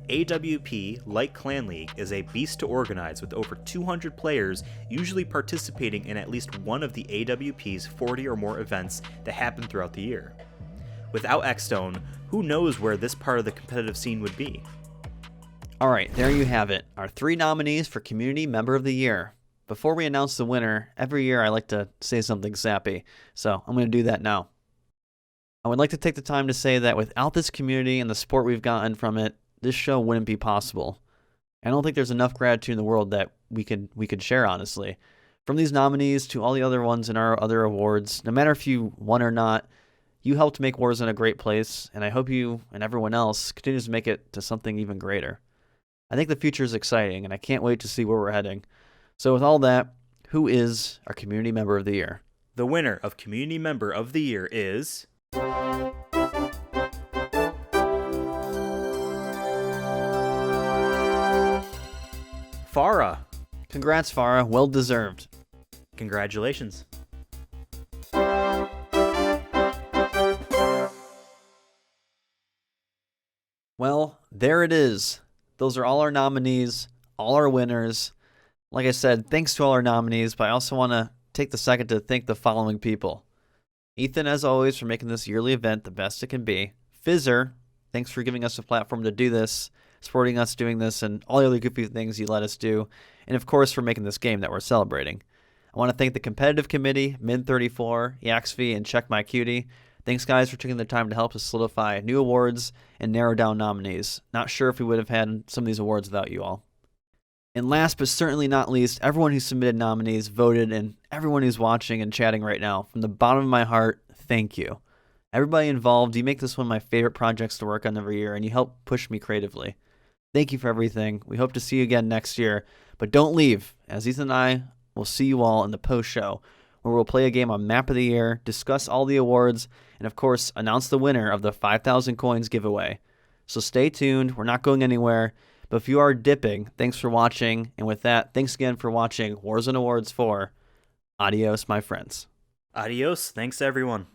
AWP, like Clan League, is a beast to organize with over 200 players usually participating in at least one of the AWP's 40 or more events that happen throughout the year. Without Xstone, who knows where this part of the competitive scene would be? Alright, there you have it, our 3 nominees for Community Member of the Year. Before we announce the winner, every year I like to say something sappy, so I'm going to do that now. I would like to take the time to say that without this community and the support we've gotten from it, this show wouldn't be possible. I don't think there's enough gratitude in the world that we could share, honestly. From these nominees to all the other ones in our other awards, no matter if you won or not, you helped make Warzone a great place, and I hope you and everyone else continues to make it to something even greater. I think the future is exciting, and I can't wait to see where we're heading. So with all that, who is our Community Member of the Year? The winner of Community Member of the Year is... Farah. Congrats, Farah. Well deserved. Congratulations. Well, there it is. Those are all our nominees, all our winners. Like I said, thanks to all our nominees, but I also want to take the second to thank the following people. Ethan, as always, for making this yearly event the best it can be. Fizzer, thanks for giving us a platform to do this, supporting us doing this, and all the other goofy things you let us do. And of course, for making this game that we're celebrating. I want to thank the competitive committee, Min34, Yaxv, and Check My Cutie. Thanks, guys, for taking the time to help us solidify new awards and narrow down nominees. Not sure if we would have had some of these awards without you all. And last but certainly not least, everyone who submitted nominees, voted, and everyone who's watching and chatting right now, from the bottom of my heart, thank you. Everybody involved, you make this one of my favorite projects to work on every year, and you help push me creatively. Thank you for everything. We hope to see you again next year, but don't leave, as Ethan and I will see you all in the post-show, where we'll play a game on Map of the Year, discuss all the awards, and of course, announce the winner of the 5,000 coins giveaway. So stay tuned, we're not going anywhere. But if you are dipping, thanks for watching. And with that, thanks again for watching Warzone Awards 4. Adios, my friends. Adios. Thanks, everyone.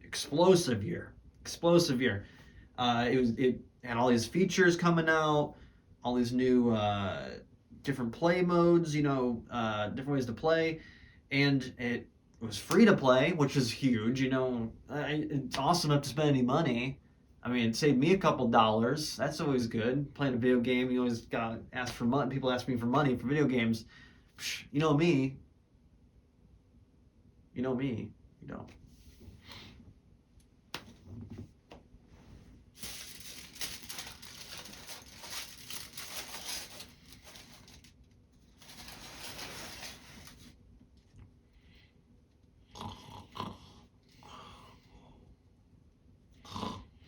Explosive year. explosive year. It had all these features coming out, all these new different play modes, different ways to play, and it was free to play, which is huge. It's awesome not to spend any money. I mean, it saved me a couple dollars. That's always good. Playing a video game, you always gotta ask for money. People ask me for money for video games. You know me. You know me. You don't.